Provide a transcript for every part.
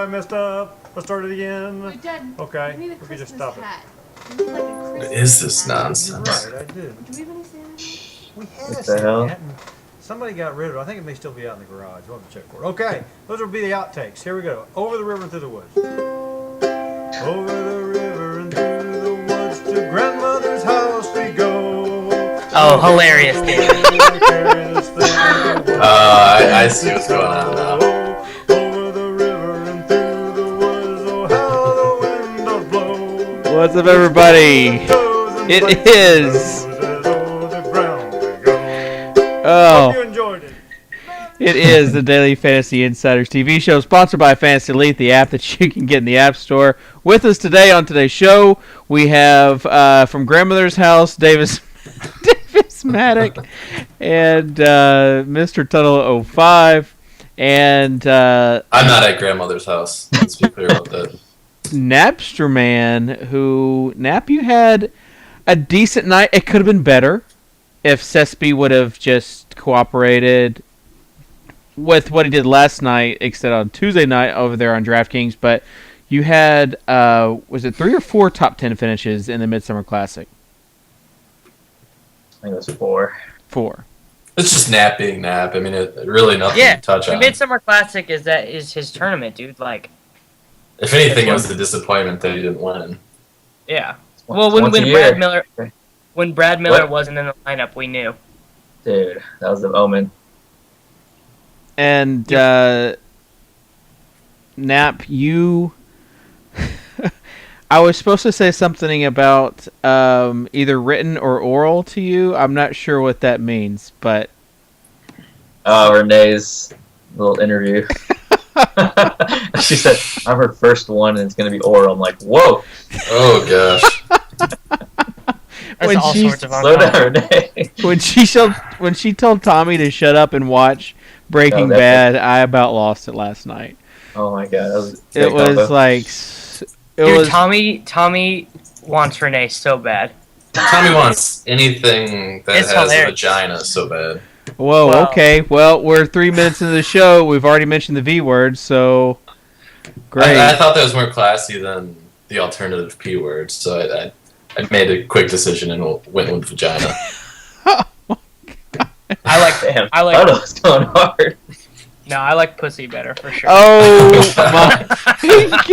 messed up. Let's start it again. Wait, Dad, okay, we can just stop hat. it. We need like a Christmas What is this hat. nonsense? You're right, I did. Do we have any Santa hats? We had What a the Santa hell? hat, and somebody got rid of it. I think it may still be out in the garage. We'll have to check for it. Okay, those will be the outtakes. Here we go. Over the river and through the woods. Over the river and through the woods to grandmother's house we go. Oh, hilarious, David. I see what's going on now. Over the river and through the woods, oh how the wind does blow. What's up, everybody? It is. Hope you enjoyed it. It is the Daily Fantasy Insiders TV show, sponsored by FantasyElite, the app that you can get in the App Store. With us today on today's show, we have from grandmother's house, Davis Maddock, and Mr. Tunnel 05, and I'm not at grandmother's house. Let's be clear about that. Napster Man, who, Nap, you had a decent night. It could have been better if Sespe would have just cooperated with what he did last night, except on Tuesday night over there on DraftKings. But you had, was it 3 or 4 top 10 finishes in the Midsummer Classic? I think it was 4. 4. It's just Nap being Nap. I mean, really nothing to touch the on. Midsummer Classic is his tournament, dude. Like, If anything, it was a disappointment that he didn't win. yeah. Well, when Brad Miller wasn't in the lineup, we knew. Dude, that was the omen. And Nap, you... I was supposed to say something about either written or oral to you. I'm not sure what that means, but... Renee's little interview. She said, I'm her first one and it's going to be oral. I'm like, whoa! Oh, gosh. That's all sorts of Slow down, Renee. When she told Tommy to shut up and watch Breaking Bad, I about lost it last night. Oh my god. It was like... Dude, Tommy wants Renee so bad. Tommy wants anything that It's has hilarious. a vagina so bad. Whoa, Wow. okay. Well, we're 3 minutes into the show. We've already mentioned the V word, so... Great. I thought that was more classy than the alternative P word, so I made a quick decision and went with vagina. I like was going hard. No, I like pussy better for sure. Oh my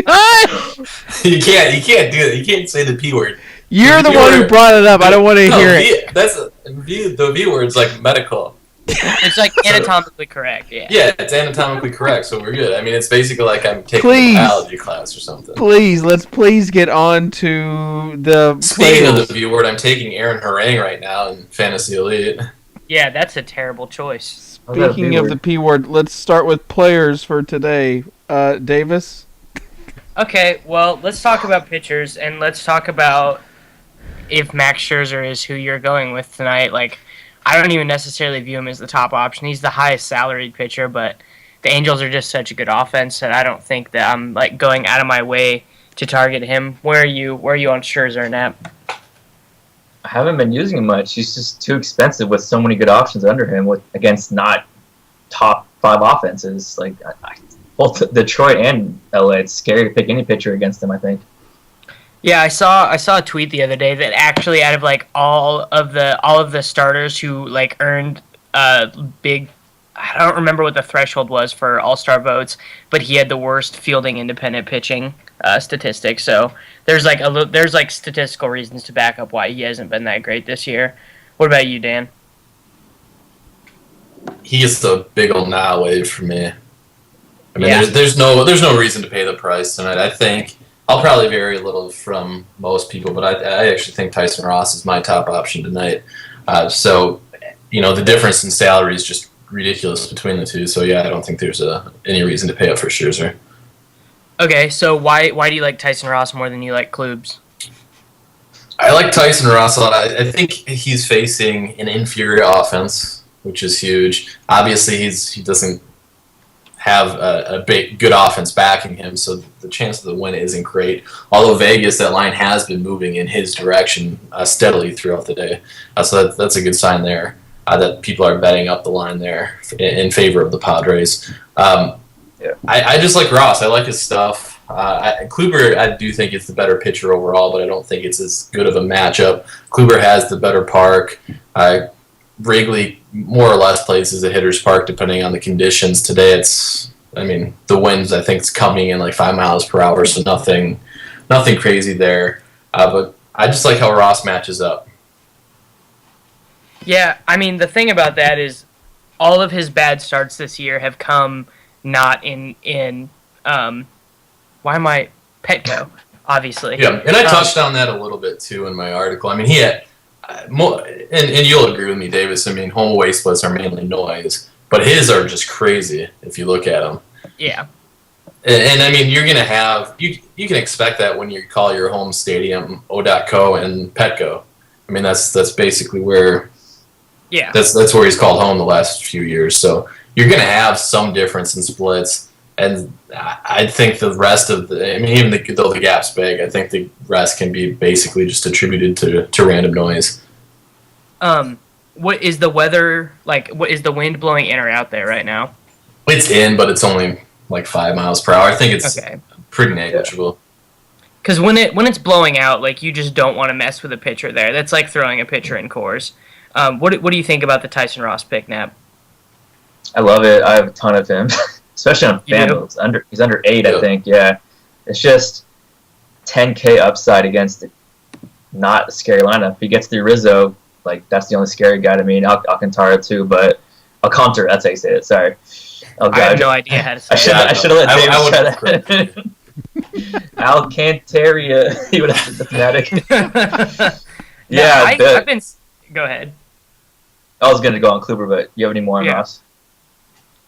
god! You can't do that. You can't say the P word. You're the one who brought it up. I don't want to hear it. The V word's like medical. It's like anatomically correct, yeah. Yeah, it's anatomically correct, so we're good. I mean, it's basically like I'm taking Please. a biology class or something. Let's get on to the Speaking of players. the V word, I'm taking Aaron Harang right now in Fantasy Elite. Yeah, that's a terrible choice. Speaking of the P word, let's start with players for today. Davis? Okay, well, let's talk about pitchers, and let's talk about if Max Scherzer is who you're going with tonight. Like, I don't even necessarily view him as the top option. He's the highest salaried pitcher, but the Angels are just such a good offense that I don't think that I'm like going out of my way to target him. Where are you on Scherzer, Nap? I haven't been using him much. He's just too expensive with so many good options under him against not top 5 offenses. Like, both Detroit and LA, it's scary to pick any pitcher against them, I think. Yeah, I saw a tweet the other day that actually out of like all of the starters who like earned big, I don't remember what the threshold was for all-star votes, but he had the worst fielding independent pitching statistics. So there's like statistical reasons to back up why he hasn't been that great this year. What about you, Dan? He gets the big old nah wave for me. I mean, Yeah. there's no reason to pay the price tonight. I think I'll probably vary a little from most people, but I actually think Tyson Ross is my top option tonight. So, the difference in salary is just ridiculous between the two. So, yeah, I don't think there's any reason to pay up for Scherzer. Okay, so why do you like Tyson Ross more than you like Klubs? I like Tyson Ross a lot. I think he's facing an inferior offense, which is huge. Obviously, he doesn't have a big, good offense backing him, so the chance of the win isn't great. Although Vegas, that line has been moving in his direction steadily throughout the day. So that's a good sign there, that people are betting up the line there in favor of the Padres. I just like Ross. I like his stuff. Kluber, I do think it's the better pitcher overall, but I don't think it's as good of a matchup. Kluber has the better park. Wrigley more or less plays as a hitter's park depending on the conditions. Today the winds I think is coming in like 5 miles per hour, so nothing crazy there. But I just like how Ross matches up. Yeah, I mean, the thing about that is all of his bad starts this year have come not in Petco, obviously. Yeah, and I touched on that a little bit too in my article. I mean, he had and you'll agree with me, Davis. I mean, home away splits are mainly noise, but his are just crazy if you look at them. Yeah. And I mean, you're gonna have you can expect that when you call your home stadium O.co and Petco. I mean, that's basically where. Yeah. That's where he's called home the last few years. So you're gonna have some difference in splits, and I think the rest of even though the gap's big, I think the rest can be basically just attributed to random noise. What is the weather like? What is the wind blowing in or out there right now? It's in, but it's only like 5 miles per hour. I think it's pretty negligible. Because when it's blowing out, like you just don't want to mess with a pitcher there. That's like throwing a pitcher in Coors. What do you think about the Tyson Ross pick, Nap? I love it. I have a ton of him, especially on FanDuel. He's under 8, I think. Yeah, it's just 10K upside against not a scary lineup. If he gets through Rizzo, like that's the only scary guy to me. And Alcantara too, but Alcantara. That's how you say it. Sorry. I have no idea how to say it. I should have let Davis try that. Alcantara. He would have the fanatic. I've been. Go ahead. I was gonna go on Kluber, but you have any more on Ross?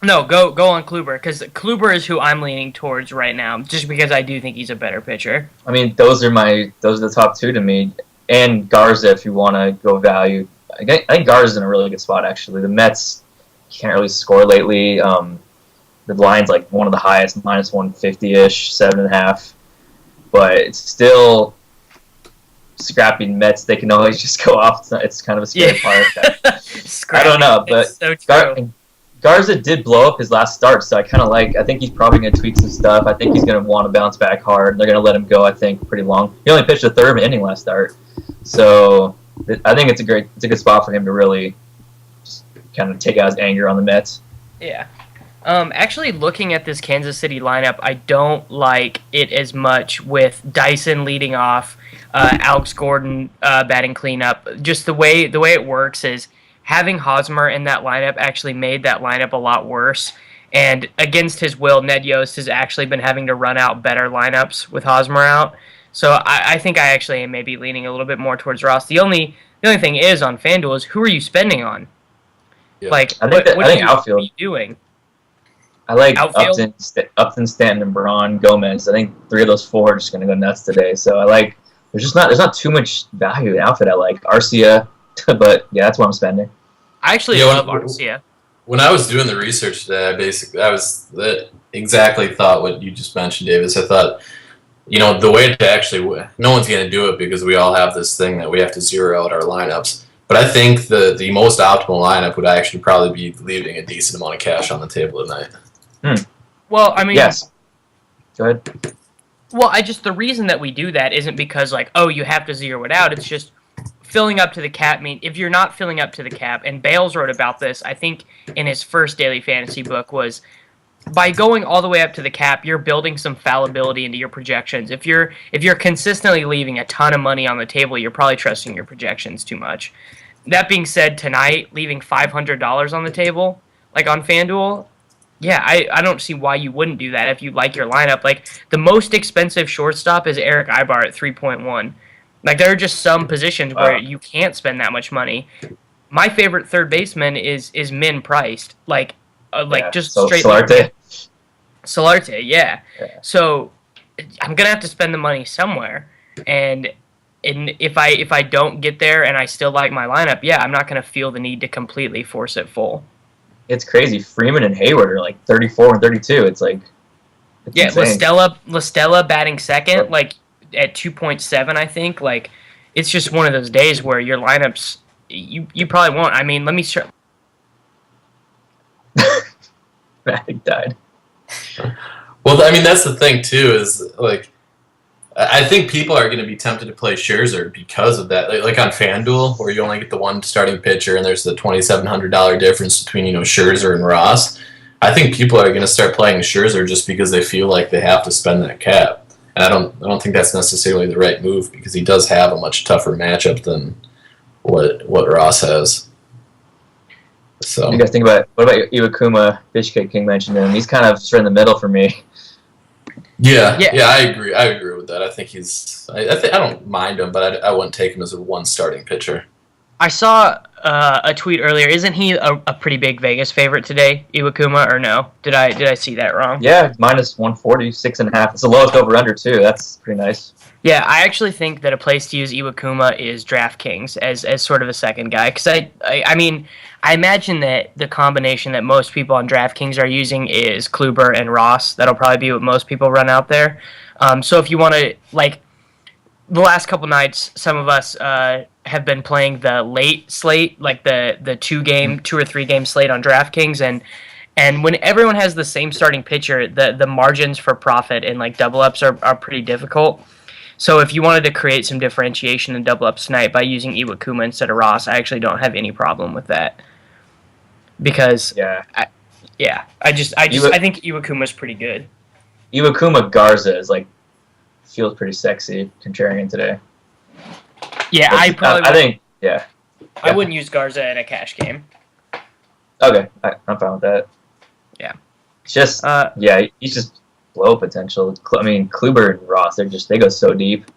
No, go on Kluber, because Kluber is who I'm leaning towards right now, just because I do think he's a better pitcher. I mean, those are the top two to me, and Garza if you want to go value. I think Garza's in a really good spot actually. The Mets can't really score lately. The line's like one of the highest, minus 150-ish, 7.5, but it's still scrappy Mets. They can always just go off. It's kind of a scary part. I don't know, but so Garza did blow up his last start, so I think he's probably going to tweak some stuff. I think he's going to want to bounce back hard. They're going to let him go, I think, pretty long. He only pitched a third inning last start, so I think it's a good spot for him to really just kind of take out his anger on the Mets. Yeah. Actually, looking at this Kansas City lineup, I don't like it as much with Dyson leading off, Alex Gordon batting cleanup. Just the way it works is having Hosmer in that lineup actually made that lineup a lot worse. And against his will, Ned Yost has actually been having to run out better lineups with Hosmer out. So I think I actually am maybe leaning a little bit more towards Ross. The only thing is on FanDuel is who are you spending on? Yeah. Like, I think outfield. What are you doing? I like Upton, Stanton, and Braun, Gomez. I think 3 of those 4 are just going to go nuts today. So I like. There's not too much value in outfit. I like Arcia, but yeah, that's what I'm spending. I actually love Arcia. When I was doing the research today, I exactly thought what you just mentioned, Davis. I thought, the way to actually, no one's going to do it because we all have this thing that we have to zero out our lineups. But I think the most optimal lineup would actually probably be leaving a decent amount of cash on the table tonight. Well, I mean, yes. Go ahead. Well, the reason that we do that isn't because you have to zero it out. It's just filling up to the cap. I mean, if you're not filling up to the cap, and Bales wrote about this, I think in his first daily fantasy book, was by going all the way up to the cap, you're building some fallibility into your projections. If you're consistently leaving a ton of money on the table, you're probably trusting your projections too much. That being said, tonight leaving $500 on the table, like on FanDuel. Yeah, I don't see why you wouldn't do that if you like your lineup. Like, the most expensive shortstop is Eric Ibar at 3.1. Like, there are just some positions where you can't spend that much money. My favorite third baseman is min priced. Just straight. Solarte, yeah. So I'm gonna have to spend the money somewhere, and if I don't get there and I still like my lineup, yeah, I'm not gonna feel the need to completely force it full. It's crazy. Freeman and Hayward are like 34 and 32. It's like insane. Listella batting second, like at 2.7, I think. Like, it's just one of those days where your lineups you probably won't. I mean, let me start. Matic died. Well, I mean, that's the thing too. Is like, I think people are going to be tempted to play Scherzer because of that. Like on FanDuel, where you only get the one starting pitcher, and there's the $2,700 difference between Scherzer and Ross. I think people are going to start playing Scherzer just because they feel like they have to spend that cap. And I don't think that's necessarily the right move because he does have a much tougher matchup than what Ross has. So What do you guys think about what about Iwakuma? Fishcake King mentioned him. He's kind of straight in the middle for me. yeah, I agree. I agree with that. I think he's. I don't mind him, but I wouldn't take him as a one starting pitcher. I saw a tweet earlier. Isn't he a pretty big Vegas favorite today, Iwakuma, or no? Did I see that wrong? Yeah, minus 140, 6.5. It's the lowest over under too. That's pretty nice. Yeah, I actually think that a place to use Iwakuma is DraftKings as sort of a second guy. Because I mean, I imagine that the combination that most people on DraftKings are using is Kluber and Ross. That'll probably be what most people run out there. So if you want to, like, the last couple nights, some of us have been playing the late slate, like the 2 or 3 game slate on DraftKings, and when everyone has the same starting pitcher, the margins for profit in like double ups are pretty difficult. So if you wanted to create some differentiation in double ups tonight by using Iwakuma instead of Ross, I actually don't have any problem with that. Because I think Iwakuma's pretty good. Iwakuma Garza is like feels pretty sexy contrarian today. Yeah, I think I wouldn't use Garza in a cash game. Okay, I'm fine with that. Yeah. It's just he's just low potential. I mean, Kluber and Ross, they go so deep.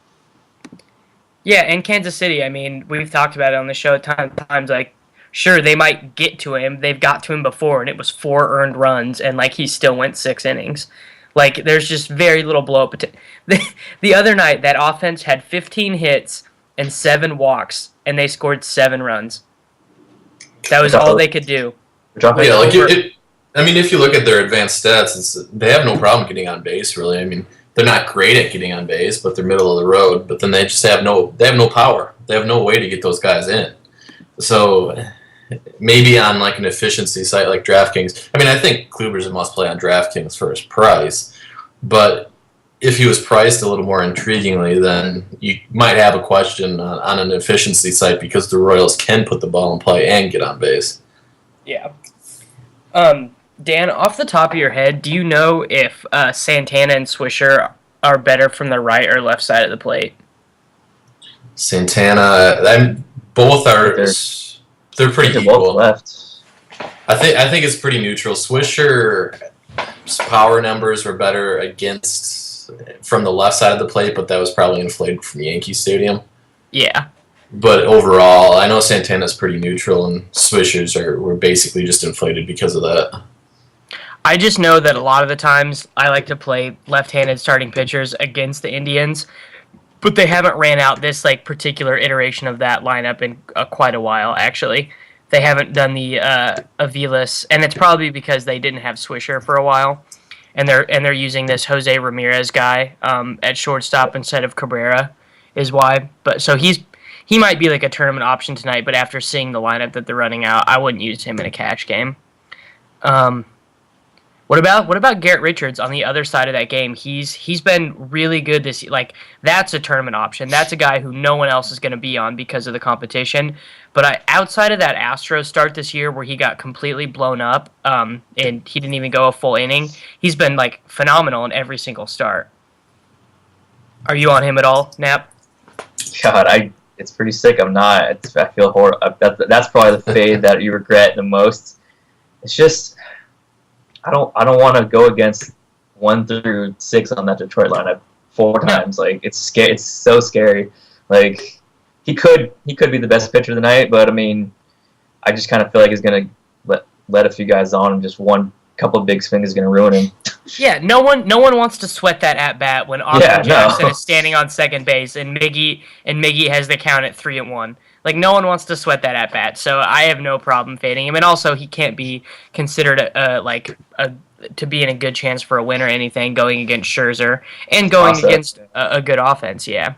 Yeah, and Kansas City, I mean, we've talked about it on the show a ton of times. Like, sure, they might get to him. They've got to him before, and it was 4 earned runs, and, like, he still went 6 innings. Like, there's just very little blow-up. The other night, that offense had 15 hits and 7 walks, and they scored 7 runs. That was all they could do. Yeah, like I mean, if you look at their advanced stats, they have no problem getting on base. Really, I mean, they're not great at getting on base, but they're middle of the road. But then they just have no power. They have no way to get those guys in. So maybe on like an efficiency site like DraftKings. I mean, I think Kluber's a must play on DraftKings for his price, but if he was priced a little more intriguingly, then you might have a question on an efficiency site because the Royals can put the ball in play and get on base. Yeah. Dan, off the top of your head, do you know if Santana and Swisher are better from the right or left side of the plate? Santana, both are. They're pretty equal. Both left. I think it's pretty neutral. Swisher's power numbers were better against from the left side of the plate, but that was probably inflated from Yankee Stadium. Yeah. But overall, I know Santana's pretty neutral, and Swishers were basically just inflated because of that. I just know that a lot of the times I like to play left-handed starting pitchers against the Indians, but they haven't ran out this like particular iteration of that lineup in quite a while. Actually, they haven't done the Aviles, and it's probably because they didn't have Swisher for a while, and they're using this Jose Ramirez guy at shortstop instead of Cabrera, is why. But so he might be like a tournament option tonight, but after seeing the lineup that they're running out, I wouldn't use him in a cash game. What about Garrett Richards on the other side of that game? He's been really good this year. Like, that's a tournament option. That's a guy who no one else is going to be on because of the competition. But outside of that Astros start this year where he got completely blown up and he didn't even go a full inning, he's been like phenomenal in every single start. Are you on him at all, Nap? God, it's pretty sick. I'm not. I feel horrible. That's probably the fade that you regret the most. It's just I don't want to go against 1 through 6 on that Detroit lineup 4 times. Like it's scary. It's so scary. Like he could be the best pitcher of the night, but I mean, I just kind of feel like he's gonna let a few guys on, and just one couple of big swings is gonna ruin him. Yeah, no one wants to sweat that at bat when Austin Jackson is standing on second base and Miggy has the count at 3-1. Like, no one wants to sweat that at bat, so I have no problem fading him. And also, he can't be considered to be in a good chance for a win or anything going against Scherzer and going against a good offense. Yeah.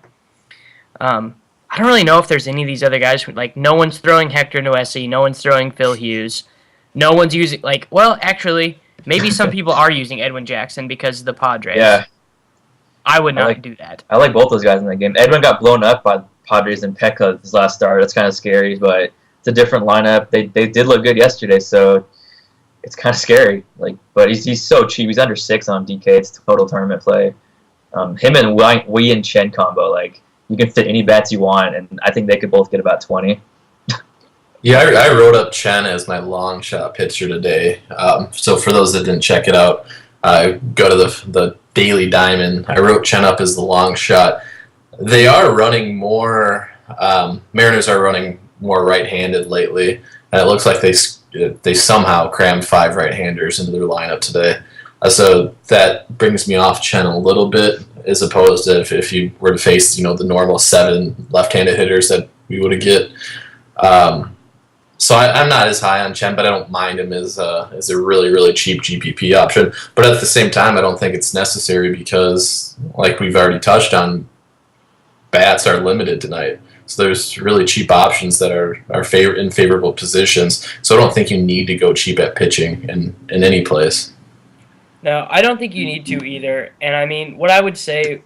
I don't really know if there's any of these other guys. Like, no one's throwing Hector Noesi. No one's throwing Phil Hughes. No one's using, actually, Maybe some people are using Edwin Jackson because of the Padres. Yeah, I would not like- do that. I like both those guys in that game. Edwin got blown up by the Padres and Pekka his last start. That's kind of scary, but it's a different lineup. They did look good yesterday, so it's kind of scary. But he's so cheap. He's under 6 on DK. It's total tournament play. Him and Wei and Chen combo, you can fit any bats you want, and I think they could both get about 20. Yeah, I wrote up Chen as my long shot pitcher today. So for those that didn't check it out, go to the Daily Diamond. I wrote Chen up as the long shot. They are running more. Mariners are running more right-handed lately, and it looks like they somehow crammed 5 right-handers into their lineup today. So that brings me off Chen a little bit, as opposed to if you were to face the normal 7 left-handed hitters that we would get. So I'm not as high on Chen, but I don't mind him as a really, really cheap GPP option. But at the same time, I don't think it's necessary because, like we've already touched on, bats are limited tonight. So there's really cheap options that are in favorable positions. So I don't think you need to go cheap at pitching in any place. No, I don't think you need to either. And I mean, what I would say,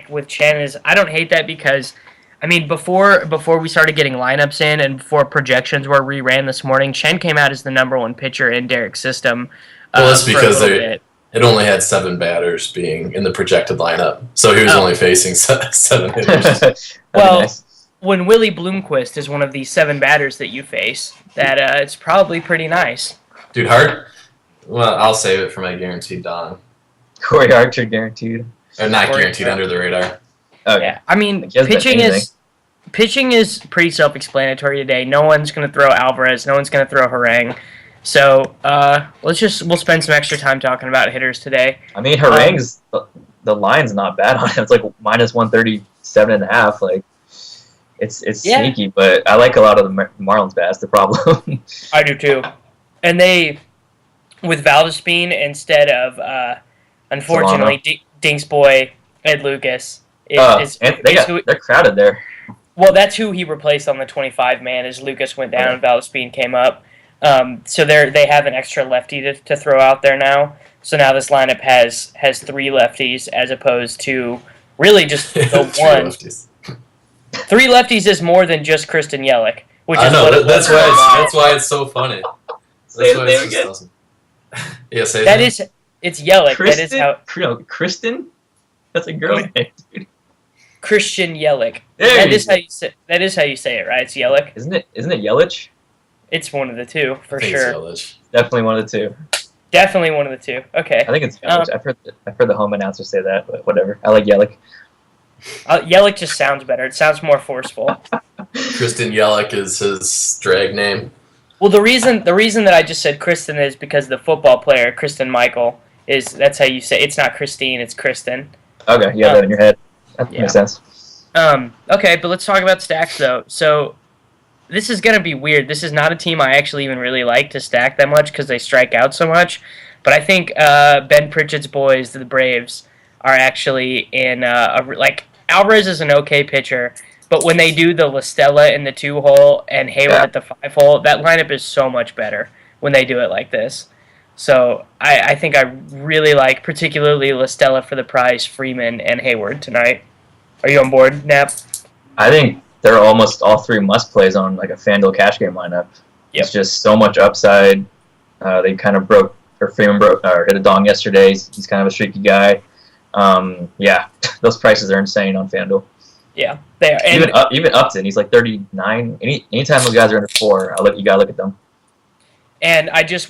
with Chen is I don't hate that because, I mean, before we started getting lineups in and before projections were reran this morning, Chen came out as the #1 pitcher in Derek's system. Well, that's because it only had 7 batters being in the projected lineup, so he was only facing 7 hitters. Well, Nice. when Willie Bloomquist is one of the 7 batters that you face, that it's probably pretty nice. Dude, Hart. Well, I'll save it for my guaranteed Don. Corey Archer guaranteed. Or not Corey guaranteed, Archer. under the radar. Okay. Yeah, I mean, He hasn't done pitching is pretty self-explanatory today. No one's going to throw Alvarez. No one's going to throw Harang. So we'll spend some extra time talking about hitters today. I mean, Harang's the line's not bad on him. It's minus 137.5. It's Yeah. sneaky, but I like a lot of the Marlins bats. The problem. I do too. And they, with Valdespine instead of, unfortunately, Dinks Boy, Ed Lucas. They're crowded there. Well, that's who he replaced on the 25-man as Lucas went down and Valdespine came up. So they have an extra lefty to throw out there now. So now this lineup has 3 lefties as opposed to really just the 1. 3 lefties is more than just Kristen Yelich. Which I is know, what it that's was. why it's so funny. Say That's why his it's name so awesome. Yeah, say That his name. it's Yelich. Kristen? That is how Kristen? That's a girl name, dude. Christian Yelich. There That you is how you say. That is how you say it, right? It's Yelich. Isn't it Yelich? It's one of the two for I think it's sure. Yelich. Definitely one of the 2. Definitely one of the 2. Okay. I think it's Yelich. I've heard the home announcer say that, but whatever. I like Yelich. Yelich just sounds better. It sounds more forceful. Kristen Yelich is his drag name. Well, the reason that I just said Kristen is because the football player Kristen Michael that's how you say it's not Christine, it's Kristen. Okay, you have that in your head. That Yeah. makes sense. Okay, but let's talk about stacks though. So this is gonna be weird. This is not a team I actually even really like to stack that much because they strike out so much. But I think Ben Pritchett's boys, the Braves, are actually in Alvarez is an okay pitcher. But when they do the La Stella in the 2-hole and Hayward at the 5-hole, that lineup is so much better when they do it like this. So I think I really like particularly La Stella for the price, Freeman, and Hayward tonight. Are you on board, Nap? I think they're almost all 3 must-plays on a FanDuel cash game lineup. Yep. It's just so much upside. They kind of Freeman hit a dong yesterday. He's kind of a streaky guy. Yeah, those prices are insane on FanDuel. Yeah, they are. And Even Upton, he's 39. Anytime those guys are under 4, you gotta look at them. And I just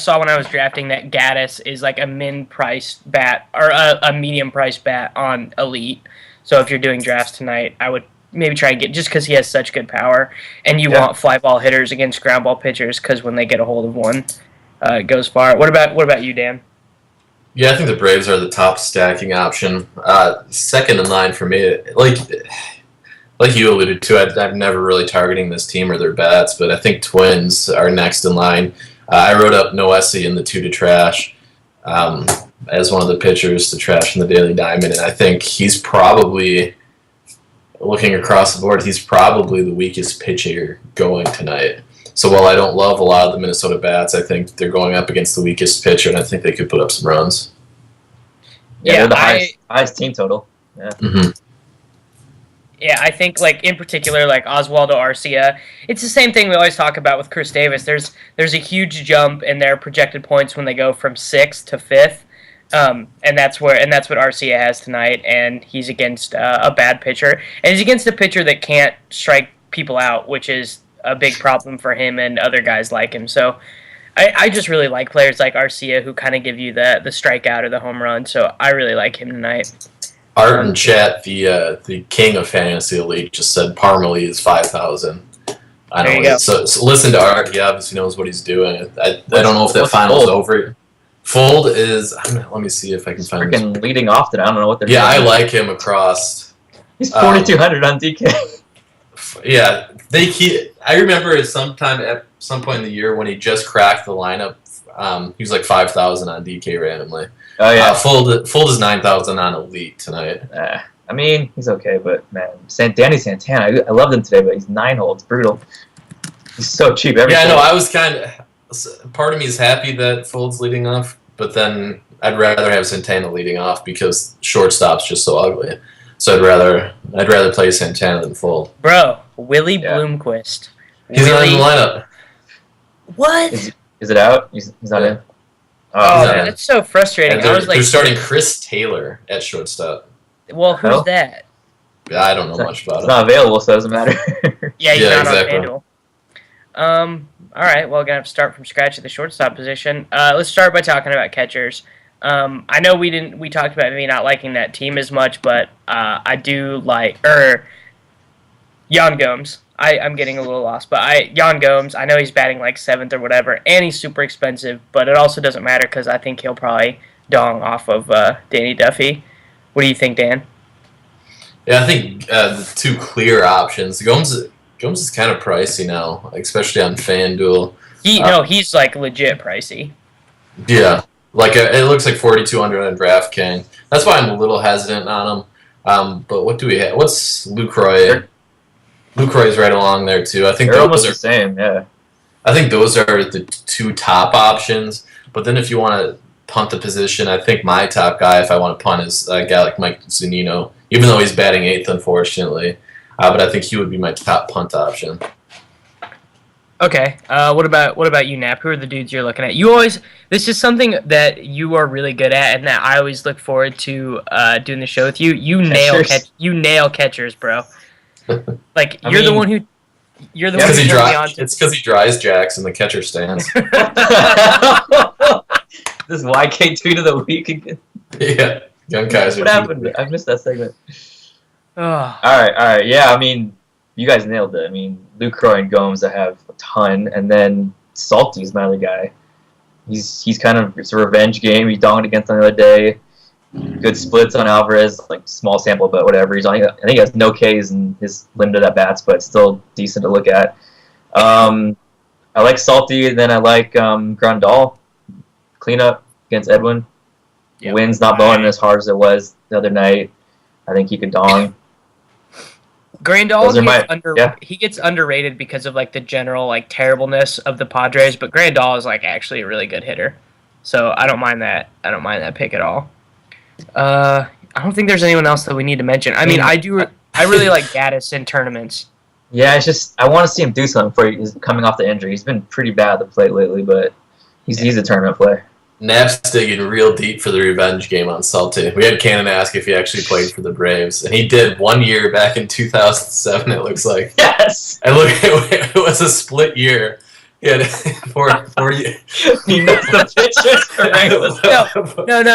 saw when I was drafting that Gaddis is a min-price bat or a medium-price bat on Elite. So if you're doing drafts tonight, I would maybe try and get just because he has such good power, and you want fly ball hitters against ground ball pitchers because when they get a hold of one, it goes far. What about you, Dan? Yeah, I think the Braves are the top stacking option. Second in line for me, like you alluded to, I'm never really targeting this team or their bats, but I think Twins are next in line. I wrote up Noesi in the 2 to trash as one of the pitchers to trash in the Daily Diamond, and I think he's probably, looking across the board, he's probably the weakest pitcher going tonight. So while I don't love a lot of the Minnesota bats, I think they're going up against the weakest pitcher, and I think they could put up some runs. Yeah, they're the highest team total. Yeah. Mm-hmm. Yeah, I think like in particular like Oswaldo Arcia, it's the same thing we always talk about with Chris Davis. There's a huge jump in their projected points when they go from 6th to 5th. And that's what Arcia has tonight, and he's against a bad pitcher, and he's against a pitcher that can't strike people out, which is a big problem for him and other guys like him. So I just really like players like Arcia who kind of give you the strikeout or the home run. So I really like him tonight. Art in chat, the king of Fantasy Elite, just said Parmalee is 5,000. I There you know. go. So listen to Art. He obviously knows what he's doing. I don't know if that final's over. Fold is. Let me see if I can find. Freaking leading off today. I don't know what they're Yeah, doing. I like him across. He's 4,200 on DK. Yeah, I remember at some point in the year when he just cracked the lineup. He was like 5,000 on DK randomly. Oh yeah. Fold is 9,000 on Elite tonight. I mean, he's okay, but man, Danny Santana, I loved him today, but he's 9-hole. It's brutal. He's so cheap. Yeah, I know. I was kind of. Part of me is happy that Fold's leading off, but then I'd rather have Santana leading off because shortstop's just so ugly. So I'd rather play Santana than Fold. Bro, Willie Bloomquist. He's not in the lineup. What? Is it out? He's not in. Oh, not in. that's so frustrating. And I was like, they're starting Chris Taylor at shortstop. well, who's Hell? that? Yeah, I don't know much about It's it. not available, so it doesn't matter. Yeah, he's Yeah, not exactly. on FanDuel. All right, well, we're gonna have to start from scratch at the shortstop position. Let's start by talking about catchers. I know we talked about me not liking that team as much, but I do like Jan Gomes. I'm getting a little lost, but Jan Gomes, I know he's batting like 7th or whatever, and he's super expensive, but it also doesn't matter because I think he'll probably dong off of Danny Duffy. What do you think, Dan? Yeah, I think the two clear options. Gomes is kind of pricey now, especially on FanDuel. He's like legit pricey. Yeah, like it looks like 4,200 on DraftKings. That's why I'm a little hesitant on him. But what do we have? What's Lucroy? Lucroy's right along there too. I think They're those almost are the same, yeah. I think those are the two top options. But then if you want to punt the position, I think my top guy, if I want to punt, is a guy like Mike Zunino, even though he's batting 8th, unfortunately. But I think he would be my top punt option. Okay. What about you, Nap? Who are the dudes you're looking at? This is something that you are really good at, and that I always look forward to doing the show with you. You nail catchers, bro. Like you're the one who turned me on to. It's because he dries jacks in the catcher stands. This YK tweet of the week again. Yeah, young Kaiser. What happened? I missed that segment. Oh. All right. Yeah, I mean, you guys nailed it. I mean, Lucroy and Gomes, I have a ton, and then Salty's my other guy. He's kind of, it's a revenge game. He donged against him the other day. Good splits on Alvarez, like small sample, but whatever. I think he has no Ks in his limited at bats, but still decent to look at. I like Salty, and then I like Grandal. Cleanup against Edwin. Yep. Wind's not blowing as hard as it was the other night. I think he could dong. Grandal he gets underrated because of like the general like terribleness of the Padres, but Grandal is like actually a really good hitter. So I don't mind that. I don't mind that pick at all. I don't think there's anyone else that we need to mention. I mean, I really like Gaddis in tournaments. Yeah, it's just I want to see him do something before he's coming off the injury. He's been pretty bad at the plate lately, but he's a tournament player. Nap's digging real deep for the revenge game on Salty. We had Cannon ask if he actually played for the Braves, and he did 1 year back in 2007, it looks like. Yes! And look, it was a split year. He had 4 years. He knows the pitchers.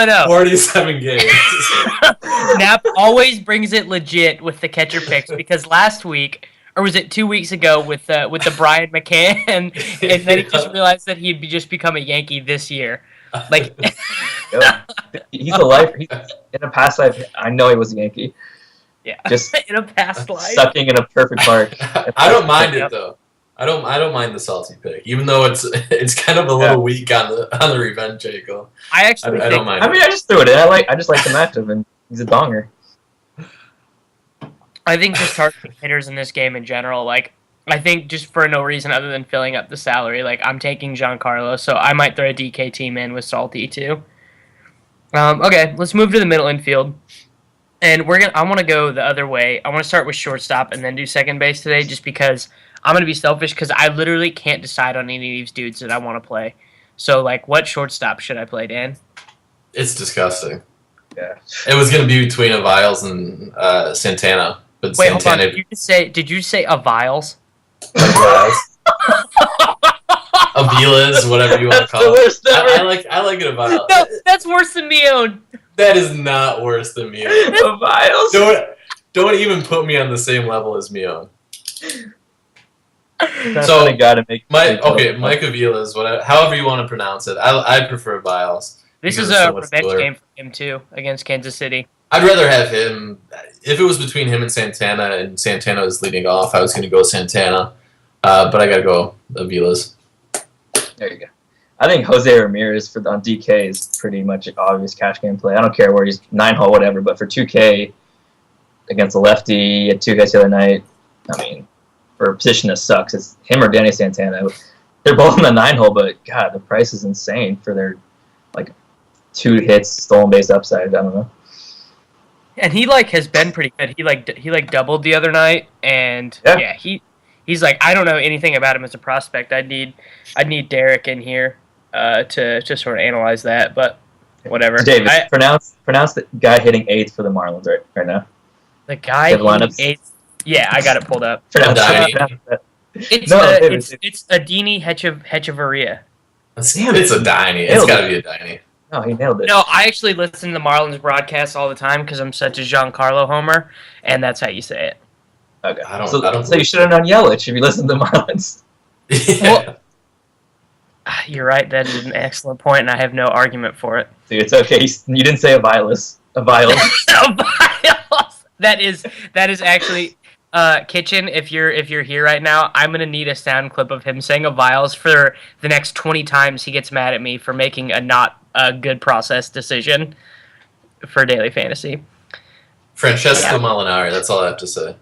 No. 47 games. Nap always brings it legit with the catcher picks because last week, or was it 2 weeks ago with the Brian McCann, and then he just realized that he'd just become a Yankee this year. Like he's a lifer. In a past life, I know he was a Yankee. Yeah, just in a past life, sucking in a perfect park. I don't mind it though. I don't mind the Salty pick, even though it's kind of a little weak on the revenge angle. I don't mind. I mean, I just threw it in. I just like the matchup, and he's a donger. I think just targeting hitters in this game in general, like I think just for no reason other than filling up the salary. Like, I'm taking Giancarlo, so I might throw a DK team in with Salty too. Okay, let's move to the middle infield. And I want to go the other way. I want to start with shortstop and then do second base today just because I'm going to be selfish because I literally can't decide on any of these dudes that I want to play. So, like, what shortstop should I play, Dan? It's disgusting. Yeah. It was going to be between Aviles and Santana. But Wait, hold on. Santana, Did you say Aviles? Aviles. Avilas, whatever you want to call it. I like it Aviles. No, that's worse than Mion. That is not worse than Mion. Aviles. Don't even put me on the same level as Mion. So I gotta make Mike Avilas, however you want to pronounce it. I prefer Aviles. This is a revenge game for him too against Kansas City. I'd rather have him. If it was between him and Santana was leading off, I was going to go Santana. But I got to go Avilas. There you go. I think Jose Ramirez on DK is pretty much an obvious cash game play. I don't care where he's 9-hole, whatever, but for 2K against a lefty at 2Ks the other night, I mean, for a position that sucks, it's him or Danny Santana. They're both in the 9-hole, but God, the price is insane for their 2 hits, stolen base upside. I don't know. And he has been pretty good. He doubled the other night, and he's I don't know anything about him as a prospect. I'd need Derek in here to sort of analyze that, but whatever. David, pronounce the guy hitting 8th for the Marlins right now. The guy hitting 8th. Yeah, I got it pulled up. It's Adini Hechavarria. It's Adini. It's got to be Adini. Oh, he nailed it. No, I actually listen to the Marlins broadcast all the time because I'm such a Giancarlo homer, and that's how you say it. Okay. So you should have known Yelich if you listened to the Marlins. Yeah. Well, you're right. That is an excellent point, and I have no argument for it. Dude, it's okay. You didn't say Aviles. Aviles. That is actually Kitchen. If you're here right now, I'm gonna need a sound clip of him saying Aviles for the next 20 times he gets mad at me for making a not a good process decision for daily fantasy. Francesco Molinari. That's all I have to say.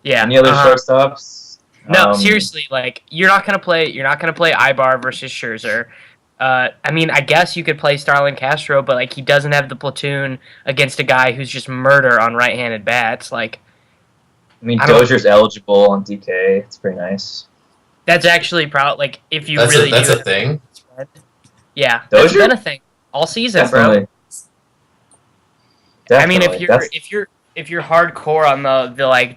Yeah. Any other shortstops? No, seriously. You're not gonna play Ibar versus Scherzer. I mean, I guess you could play Starlin Castro, but he doesn't have the platoon against a guy who's just murder on right-handed bats. I mean, Dozier's eligible on DK. It's pretty nice. That's actually if you that's a thing. Yeah, Dozier? that's been a thing all season, Definitely. bro. I mean, if you're hardcore on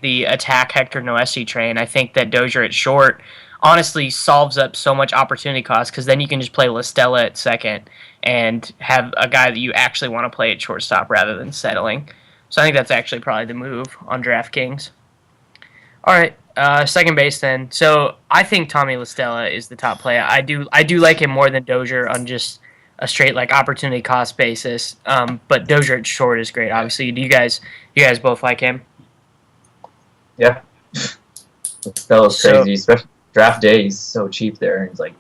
the attack Hector Noesi train, I think that Dozier at short honestly solves up so much opportunity cost because then you can just play La Stella at second and have a guy that you actually want to play at shortstop rather than settling. So I think that's actually probably the move on DraftKings. All right, second base then. So I think Tommy La Stella is the top play. I do like him more than Dozier on just a straight opportunity cost basis. But Dozier at short is great. Obviously, you guys both like him? Yeah, La Stella's crazy. Especially draft day, he's so cheap there. He's he's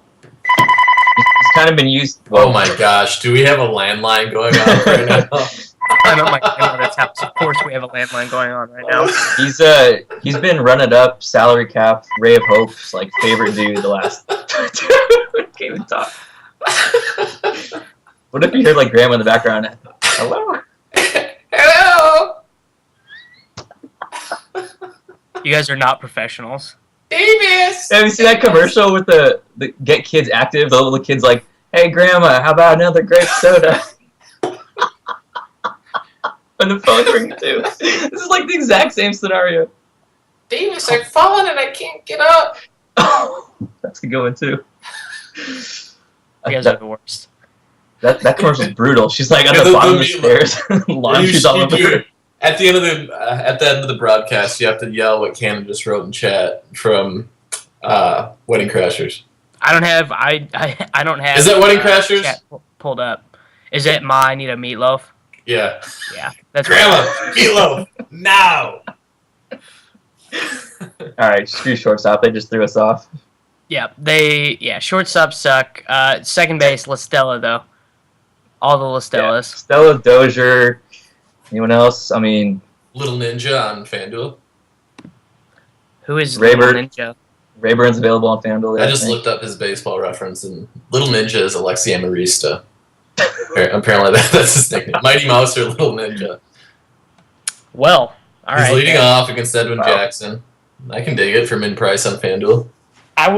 kind of been used. Oh my gosh, do we have a landline going on right now? I'm at my grandmother's house. Of course, we have a landline going on right now. He's been running up salary cap, Ray of Hope's favorite dude the last. Can't even talk. What if you hear Grandma in the background? Hello. Hello. You guys are not professionals. Davis. Have you seen that commercial with the get kids active? The little kid's like, "Hey, Grandma, how about another grape soda?" And the phone rings too. This is the exact same scenario. Davis, I've fallen and I can't get up. That's a good one too. You guys are the worst. That commercial's brutal. She's on the bottom of the stairs. Launches all over her. At the end of the broadcast, you have to yell what Cannon just wrote in chat from Wedding Crashers. I don't have. Is that Wedding Crashers? Chat pulled up. Is it I need a meatloaf? Yeah. Yeah. That's Grandma, meatloaf now. All right, screw shortstop. They just threw us off. Yeah, shortstop suck. Second base, La Stella though. All the La Stellas. Yeah. Stella, Dozier. Anyone else? I mean, Little Ninja on FanDuel. Who is Raybert. Little Ninja? Rayburn's available on FanDuel. I just looked up his baseball reference, and Little Ninja is Alexi Amarista. Apparently that's his nickname. Mighty Mouse or Little Ninja. Well, all right. He's leading then. off against Edwin Jackson. I can dig it for min price on FanDuel. I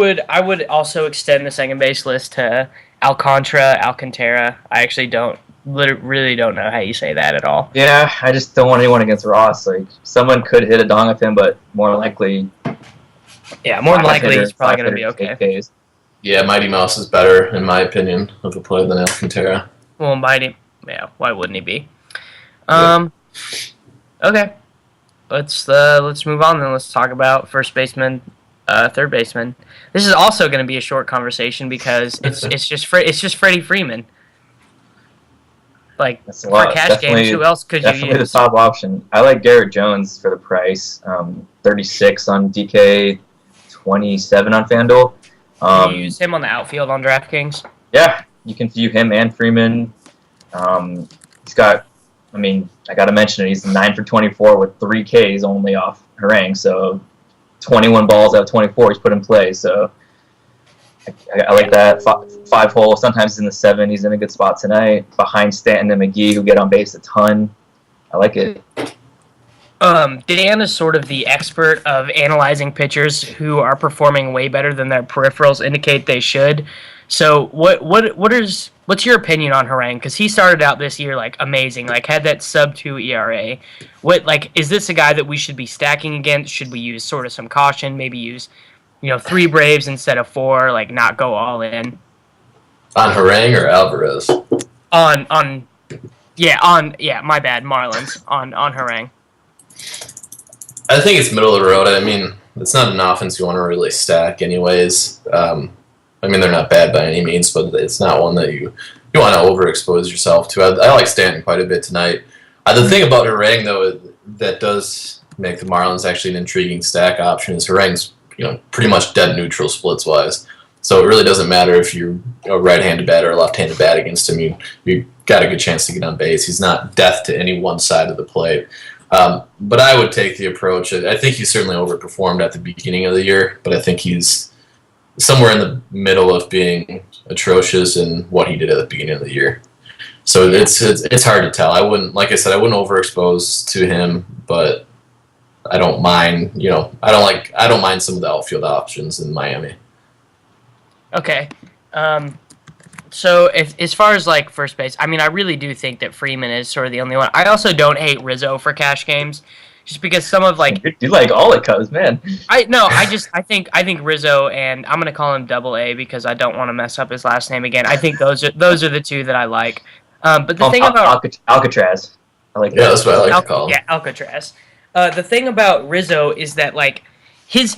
would also extend the second base list to Alcantara. I actually really don't know how you say that at all. Yeah, I just don't want anyone against Ross. Like, someone could hit a dong with him, but more likely... Yeah, more than likely he's probably going to be okay. Yeah, Mighty Mouse is better, in my opinion, of a player than Alcantara. Well, yeah, why wouldn't he be? Okay. Let's move on then. Let's talk about first baseman, third baseman. This is also going to be a short conversation because it's just Freddie Freeman. Like, for cash games, who else could you use? Definitely the top option. I like Garrett Jones for the price. 36 on DK, 27 on FanDuel. Can you use him on the outfield on DraftKings? Yeah, you can view him and Freeman. He's got, I got to mention it, he's 9 for 24 with 3 Ks only off Harang, so 21 balls out of 24 he's put in play, so I like that. 5 hole, sometimes he's in the 7, he's in a good spot tonight, behind Stanton and McGee, who get on base a ton. I like it. Dan is sort of the expert of analyzing pitchers who are performing way better than their peripherals indicate they should. So what's your opinion on Harang? Because he started out this year like amazing, like had that sub-2 ERA. Is this a guy that we should be stacking against? Should we use sort of some caution? Maybe use 3 Braves instead of 4, like not go all in. On Harang or Alvarez? My bad, Marlins on Harang. I think it's middle of the road. It's not an offense you want to really stack anyways. They're not bad by any means, but it's not one that you want to overexpose yourself to. I like Stanton quite a bit tonight. The thing about Harang, though, that does make the Marlins actually an intriguing stack option is Harang's pretty much dead neutral splits-wise. So it really doesn't matter if you're a right-handed batter or left-handed bat against him. You got a good chance to get on base. He's not death to any one side of the plate. But I would take the approach. I think he certainly overperformed at the beginning of the year, but I think he's somewhere in the middle of being atrocious in what he did at the beginning of the year. So it's hard to tell. I wouldn't overexpose to him, but I don't mind. I don't mind some of the outfield options in Miami. Okay. So as far as like first base, I really do think that Freeman is sort of the only one. I also don't hate Rizzo for cash games, just because some of like you like all it comes, man. I think Rizzo, and I'm gonna call him Double A because I don't want to mess up his last name again. I think those are the 2 that I like. But the thing about Alcatraz, I like that. Yeah, that's what I like to call him. Yeah, Alcatraz. The thing about Rizzo is that like his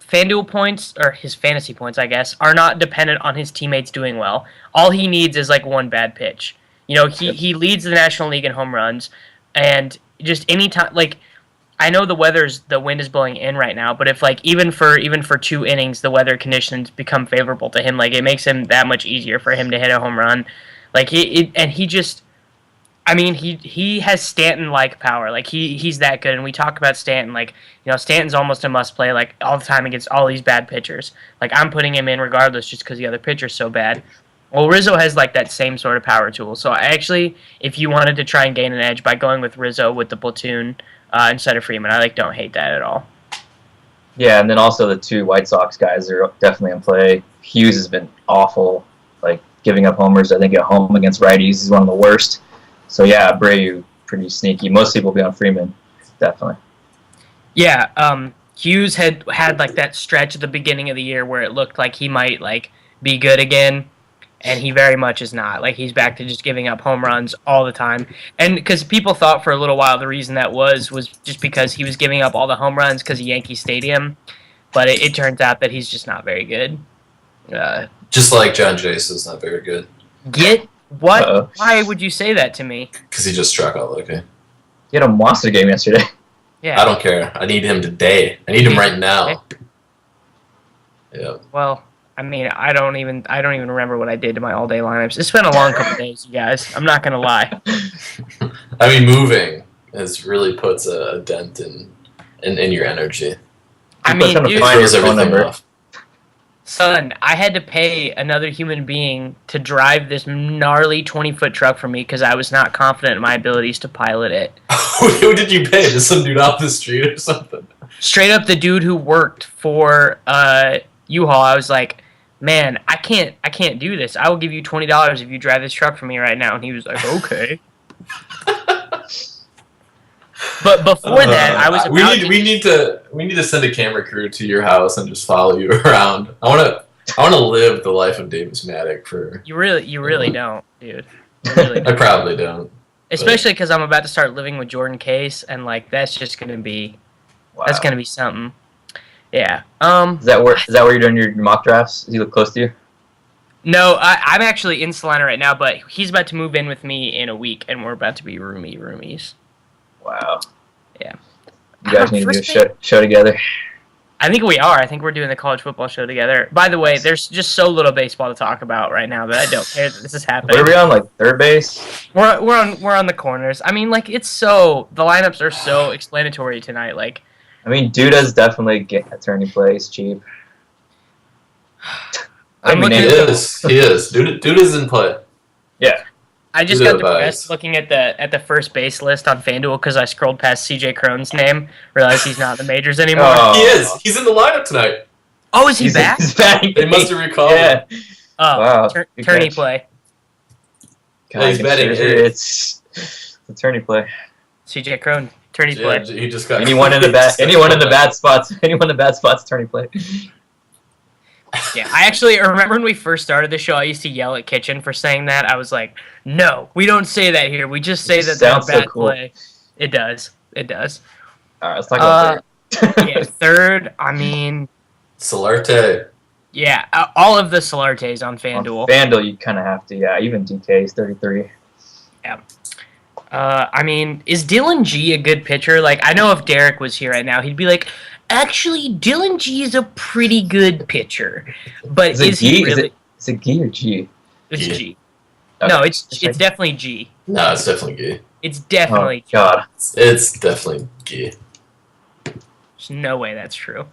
FanDuel points, or his fantasy points, I guess, are not dependent on his teammates doing well. All he needs is like one bad pitch. He leads the National League in home runs, and just any time, like, I know the wind is blowing in right now, but if like even for 2 innings the weather conditions become favorable to him, like it makes him that much easier for him to hit a home run. Like he has Stanton-like power. Like he's that good, and we talk about Stanton. Like Stanton's almost a must-play like all the time against all these bad pitchers. Like I'm putting him in regardless, just because the other pitcher's so bad. Well, Rizzo has like that same sort of power tool. So if you wanted to try and gain an edge by going with Rizzo with the platoon instead of Freeman, I don't hate that at all. Yeah, and then also the 2 White Sox guys are definitely in play. Hughes has been awful, like giving up homers. I think at home against righties, he's one of the worst. So yeah, Abreu, pretty sneaky. Most people will be on Freeman, definitely. Yeah, Hughes had like that stretch at the beginning of the year where it looked like he might like be good again, and he very much is not. Like he's back to just giving up home runs all the time, and because people thought for a little while the reason that was just because he was giving up all the home runs because of Yankee Stadium, but it turns out that he's just not very good. Just like John Jace is not very good. What? Uh-oh. Why would you say that to me? Because he just struck out okay. He had a monster game yesterday. Yeah. I don't care. I need him today. I need him right now. Yeah. Well, I don't even remember what I did to my all-day lineups. It's been a long couple days, you guys. I'm not gonna lie. Moving really puts a dent in your energy. I People are mean, trying to dude, find your Throws phone everything number. off. son, I had to pay another human being to drive this gnarly 20-foot truck for me because I was not confident in my abilities to pilot it. Who did you pay? Just some dude off the street or something? Straight up, the dude who worked for U-Haul, I was like, man, I can't do this. I will give you $20 if you drive this truck for me right now. And he was like, okay. But before that, I was about we need to send a camera crew to your house and just follow you around. I wanna live the life of Davis Maddock for. You really don't, dude. You really I don't. probably don't. Especially because I'm about to start living with Jordan Case, and like that's just gonna be that's gonna be something. Yeah. Is that where you're doing your mock drafts? Does he look close to you? No, I'm actually in Salina right now, but he's about to move in with me in a week, and we're about to be roomies. Wow. Yeah. You guys need to do a show together. I think we are. I think we're doing the college football show together. By the way, there's just so little baseball to talk about right now that I don't care that this is happening. What are we on, like third base? We're on the corners. I mean, like the lineups are so explanatory tonight. Like, I mean, Duda's definitely get attorney plays cheap. I'm He is. Dude is in play. Yeah. I just Duda got depressed vibes. looking at the first base list on FanDuel because I scrolled past CJ Cron's name, realized he's not in the majors anymore. Oh. He is. He's in the lineup tonight. Oh, is he back? He's back. They must have recalled Yeah. him. Oh, Wow, tourney good catch. play. God, He's betting Scherzer, it. it's attorney play. CJ Cron, tourney Yeah, play. he just got Anyone in the bad spots, attorney play. Yeah, I actually remember when we first started the show, I used to yell at Kitchen for saying that. I was like, no, we don't say that here. We just say that they're Sounds so bad cool. play. It does. It does. All right, let's talk about that. Yeah, third, I mean, Solarte. yeah, all of the Solartes on On FanDuel. FanDuel, you kind of have to. Yeah, even DK's 33. I mean, is Dylan G a good pitcher? Like, I know if Derek was here right now, he'd be like, actually, Dylan G is a pretty good pitcher. But is he really? Is it G or G? It's G. G. Okay. No, it's definitely G. No, it's definitely G. It's definitely Oh, God. It's definitely G. There's no way that's true.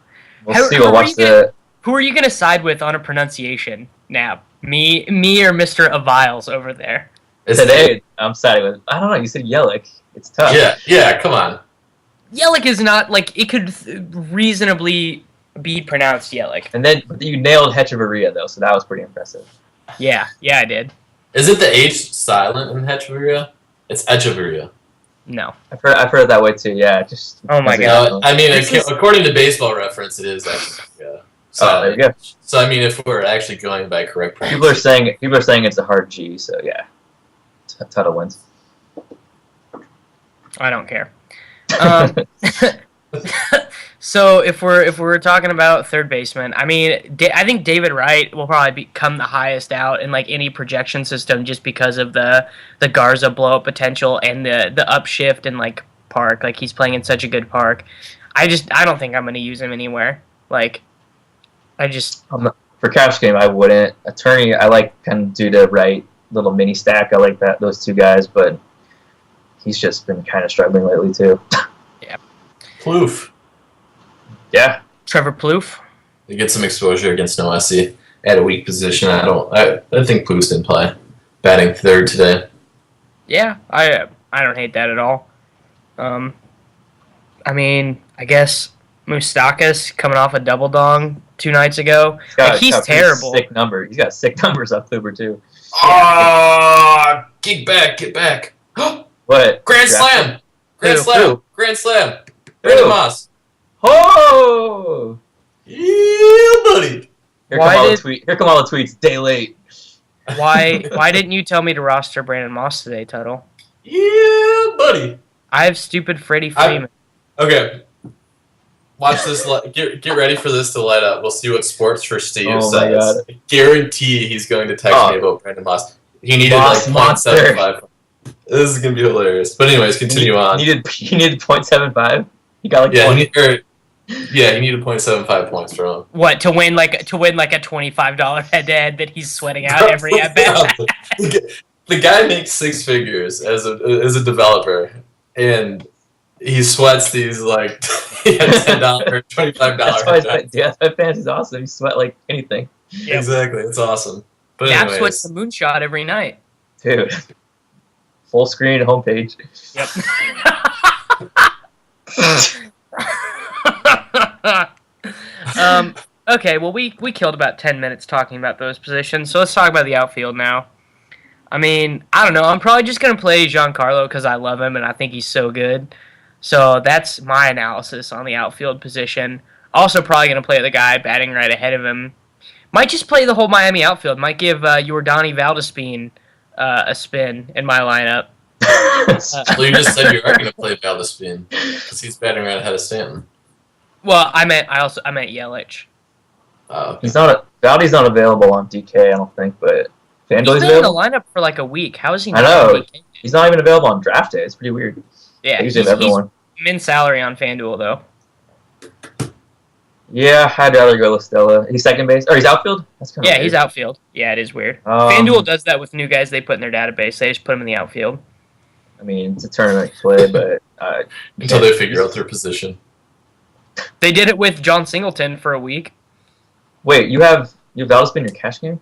We'll see. We'll watch the. Who are you gonna side with on a pronunciation? Nap. Me or Mr. Aviles over there? It's Today, I'm siding with. I don't know. You said Yelich. It's tough. Yeah, come on. Yelich is not like it could reasonably be pronounced Yelich. And then you nailed Hechavarria though, so that was pretty impressive. Yeah, I did. Is it the H silent in Hechavarria? It's Echevarria. No. I've heard it that way too. Yeah, just. Oh my God. I mean, This is- according to Baseball Reference, it is Echevarria. So, Oh, there you go. So I mean, if we're actually going by correct People are pronunciation, saying it's a hard G. So yeah, Tuttle wins. I don't care. So if we're talking about third baseman, I mean, I think David Wright will probably become the highest out in like any projection system just because of the Garza blow up potential and the upshift and like park. Like he's playing in such a good park. I don't think I'm gonna use him anywhere. Like For cash game, I wouldn't. Attorney, I like kind of do the right little mini stack. I like those two guys, but he's just been kind of struggling lately too. Plouffe. Yeah. Trevor Plouffe. You get some exposure against Noesi at a weak position. I think Plouffe's in play. Batting third today. Yeah, I don't hate that at all. I mean, I guess Moustakas coming off a double dong 2 nights ago. He's got terrible. Sick number. He's got sick numbers up Kluber too. Ah, get back. What? Grand slam. Grand Who? slam. Grand slam. Brandon Moss. Oh! Yeah, buddy. Here Why come all the tweets. Day late. Why didn't you tell me to roster Brandon Moss today, Tuttle? Yeah, buddy. I have stupid Freddie Freeman. Okay. Watch this. Get ready for this to light up. We'll see what Sports for Steve Oh my says. God. Guarantee he's going to text me about Brandon Moss. He needed Moss like monster. 0.75. This is gonna be hilarious. But anyways, continue on. He needed 0.75. He got like Yeah, 20. he needed 0.75 points from him. What to win like a $25 head-to-head that he's sweating out every at bat? The guy makes 6 figures as a developer, and he sweats these like Yeah, $10 or $25. That's why fantasy's awesome. You sweat like anything. Yep. Exactly, it's awesome. But Nap anyways, switch the moonshot every night. Dude. Full screen homepage. Yep. Okay, well, we killed about 10 minutes talking about those positions, so let's talk about the outfield now. I mean, I don't know. I'm probably just going to play Giancarlo because I love him and I think he's so good. So that's my analysis on the outfield position. Also probably going to play the guy batting right ahead of him. Might just play the whole Miami outfield. Might give Yordani Valdespin a spin in my lineup. well, you just said you are going to play Valdespin because he's batting right ahead of Stanton. Well, I meant Yelich. Okay. Valdi's not available on DK, I don't think, but FanDuel's He's been in the available. lineup for like a week. How is he I not on know. DK? He's not even available on draft day. It's pretty weird. Yeah, They usually have everyone. he's min salary on FanDuel though. Yeah, I'd rather go with Stella. He's second base, or he's outfield. That's kind of Yeah, he's outfield. Yeah, it is weird. Um, FanDuel does that with new guys they put in their database. They just put them in the outfield. I mean, it's a tournament play, but Until they figure out their position. They did it with John Singleton for a week. Wait, you have Valdespin in your cash game?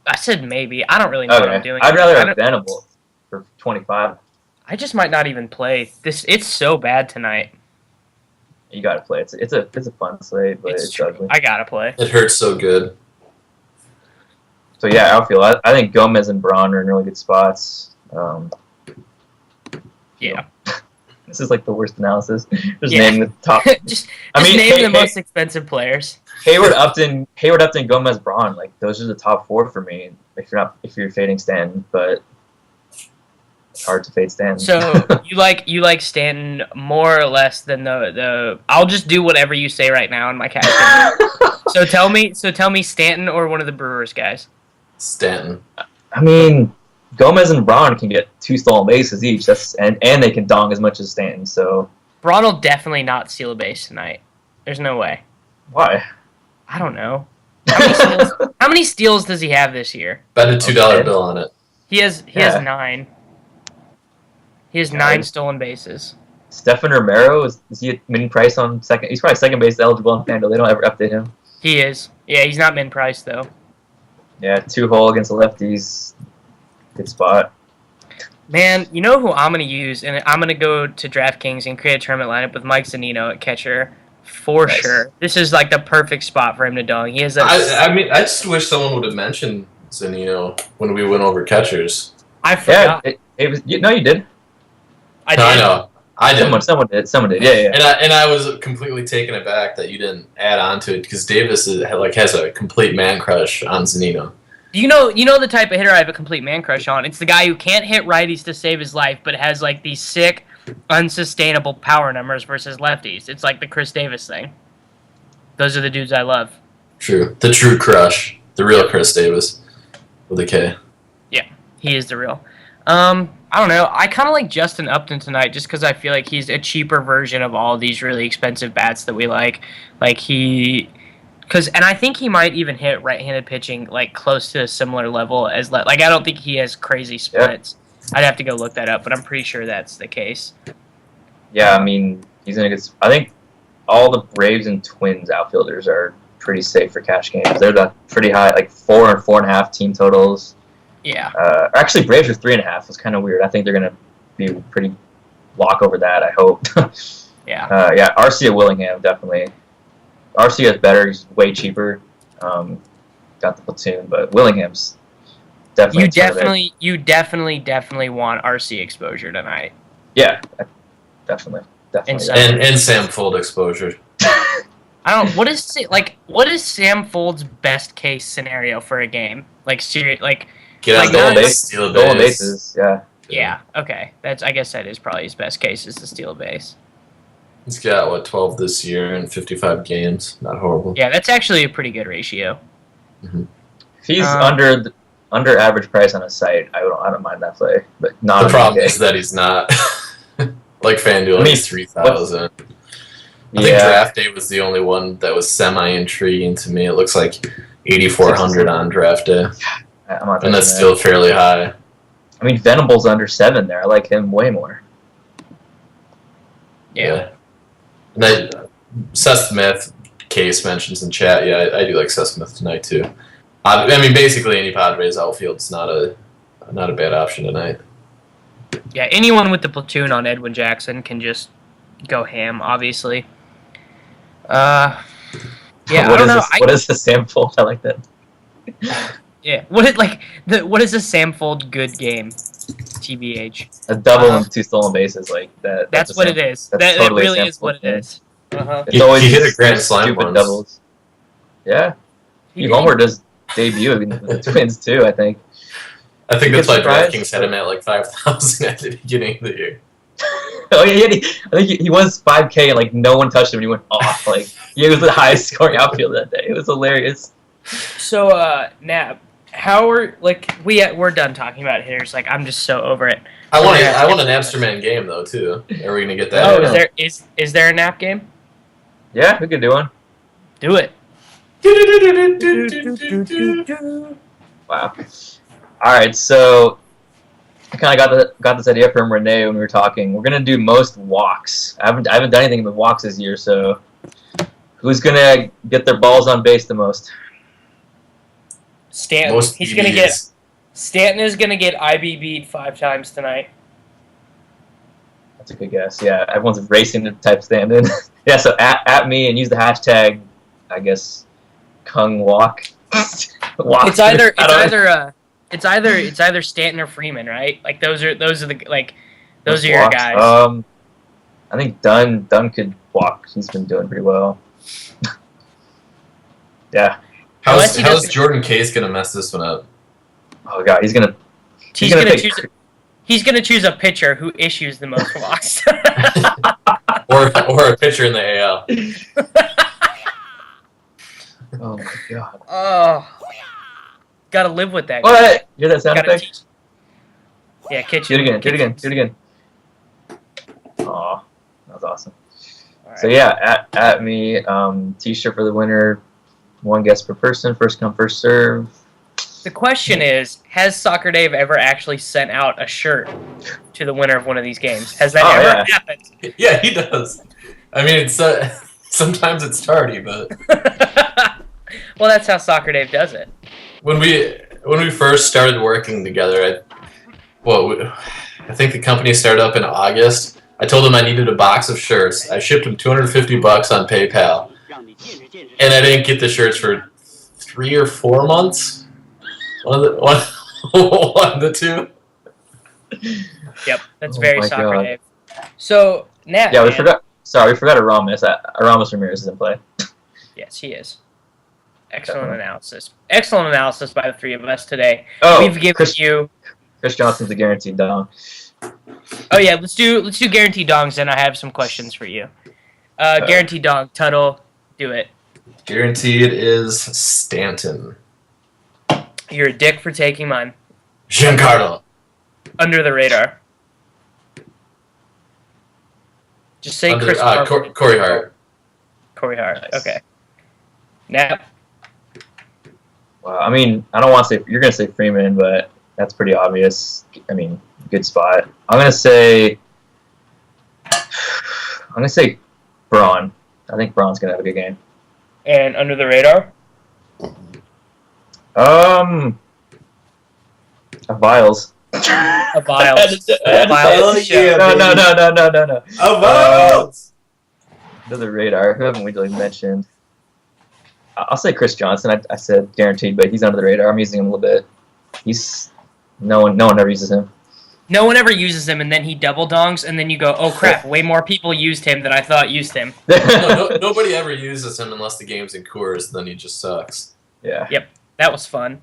I said maybe. I don't really know what I'm Okay, doing. I'd rather I have don't- Venable for 25. I just might not even play this. It's so bad tonight. You got to play. It's a fun slate, but It's it's true. ugly. I gotta play. It hurts so good. So yeah, outfield. I think Gomez and Braun are in really good spots. Yeah. This is like the worst analysis. Just Yeah. name the top. just I mean, name hey, the hey. most expensive players. Hayward, Upton, Gomez, Braun. Like those are the top four for me. If you're fading Stanton, but it's hard to fade Stanton. So you like Stanton more or less than the. I'll just do whatever you say right now in my caption. So tell me Stanton or one of the Brewers guys. Stanton. I mean, Gomez and Braun can get 2 stolen bases each. And they can dong as much as Stanton. So Braun will definitely not steal a base tonight. There's no way. why? I don't know. How many steals does he have this year? Bet a $2 bill on it. He has 9. He has 9 stolen bases. Stefan Romero is he a min price on second? He's probably second base eligible on FanDuel. They don't ever update him. He is. Yeah, he's not min priced though. Yeah, 2-hole against the lefties. Good spot. Man, you know who I'm gonna use, and I'm gonna go to DraftKings and create a tournament lineup with Mike Zunino at catcher for Nice. sure. This is like the perfect spot for him to dong. He has a. I mean, I just wish someone would have mentioned Zanino when we went over catchers. I Yeah, forgot. it was. No, you did. I No, did. I know. I didn't. Someone did. Yeah. And I was completely taken aback that you didn't add on to it because Davis has a complete man crush on Zanino. You know the type of hitter I have a complete man crush on. It's the guy who can't hit righties to save his life, but has like these sick, unsustainable power numbers versus lefties. It's like the Chris Davis thing. Those are the dudes I love. True. The true crush. The real Chris Davis. With a K. He is the real. I don't know. I kind of like Justin Upton tonight just because I feel like he's a cheaper version of all these really expensive bats that we like. And I think he might even hit right-handed pitching like close to a similar level as I don't think he has crazy splits. I'd have to go look that up, but I'm pretty sure that's the case. Yeah, I mean, he's in a good. I think all the Braves and Twins outfielders are pretty safe for cash games. They're pretty high, like 4 and 4.5 team totals. Yeah. Actually, Braves are 3.5. It's kind of weird. I think they're gonna be pretty walk over that. I hope. Yeah. Yeah. RC at Willingham definitely. RC is better. He's way cheaper. Got the platoon, but Willingham's definitely. You definitely want RC exposure tonight. Yeah, definitely. So- And Sam Fold exposure. I don't. What is Sam Fold's best case scenario for a game? Like Get Like on that- the base, steal a Stolen base. bases. Yeah. Yeah. Okay. I guess that is probably his best case is to steal a base. He's got 12 this year and 55 games. Not horrible. Yeah, that's actually a pretty good ratio. If he's under average price on a site, I don't mind that play, but not. The on problem DK. is that he's not. Like FanDuel, I mean, he's 3,000. I think Yeah. draft day was the only one that was semi-intriguing to me. It looks like 8,400 on draft day, I'm not and that's touching still fairly high. that. I mean, Venable's under 7 there. I like him way more. Yeah. And then Seth Smith, Case mentions in chat. Yeah, I do like Seth Smith tonight too. I mean, basically any Padres outfield's not a bad option tonight. Yeah, anyone with the platoon on Edwin Jackson can just go ham. Obviously. Yeah, I don't know. What is the sample? I like that. Yeah, what is a Samfold good game? TBH. A double and 2 stolen bases like that. That's what it is. That totally really is what it is. It's always he hit a grand slam stupid once. doubles. Yeah. He homered his debut against the Twins too, I think. I think You that's get why surprised? DraftKings had him at like 5,000 at the beginning of the year. Oh yeah, I think he was 5K and like no one touched him and he went off. Like he was the highest scoring outfield that day. It was hilarious. So, Nab, how are we're done talking about hitters? Like I'm just so over it. I want an Napsterman game though too. Are we gonna get that? Oh, is there a nap game? Yeah, we could do one. Do it. Wow. All right, so I kind of got this idea from Renee when we were talking. We're gonna do most walks. I haven't done anything with walks this year, so who's gonna get their balls on base the most? Stanton. Most He's gonna get. Stanton is gonna get IBB'd 5 times tonight. That's a good guess. Yeah, everyone's racing to type Stanton. Yeah, so at me and use the hashtag, I guess, Kung Walk. Walk. It's either Stanton or Freeman, right? Like those are your walks. guys. I think Dunn could walk. He's been doing pretty well. Yeah. How's Jordan Case gonna mess this one up? Oh god, he's gonna choose a pitcher who issues the most walks. or a pitcher in the AL. Oh my god. Oh, gotta live with that. What? You hear that sound Gotta effect? teach. Yeah, kitchen. Do it again. Aw, that was awesome. All right. So yeah, at me, t-shirt for the winner, 1 guess per person, first come, first serve. The question is, has Soccer Dave ever actually sent out a shirt to the winner of one of these games? Has that ever happened? Yeah, he does. I mean, it's sometimes it's tardy, but Well, that's how Soccer Dave does it. when we first started working together, I think the company started up in August. I told him I needed a box of shirts. I shipped him $250 on PayPal, and I didn't get the shirts for 3 or 4 months. One of the two. Yep, that's Oh very my Soccer God. Dave. So, Nat, Yeah, we man. forgot. Sorry, we forgot Aramis. Aramis Ramirez is in play. Yes, he is. Excellent analysis. Excellent analysis by the 3 of us today. Oh, We've given you. Chris Johnson's a guaranteed down. Oh yeah, let's do guaranteed dongs, and I have some questions for you. Guaranteed dong, Tuttle, do it. Guaranteed is Stanton. You're a dick for taking mine. Giancarlo. Under the radar. Just say Chris Corey Hart. Corey Hart. Nice. Okay. Nap. Wow, I mean, I don't want to say you're gonna say Freeman, but that's pretty obvious. I mean, good spot. I'm gonna say Braun. I think Braun's gonna have a good game. And under the radar. Viles. A Viles. Oh, yeah, No. Viles! Under the radar. Who haven't we really mentioned? I'll say Chris Johnson. I said guaranteed, but he's under the radar. I'm using him a little bit. No one ever uses him. No one ever uses him, and then he double dongs, and then you go, oh crap, way more people used him than I thought used him. Nobody ever uses him unless the game's in Coors, then he just sucks. Yeah. Yep, that was fun.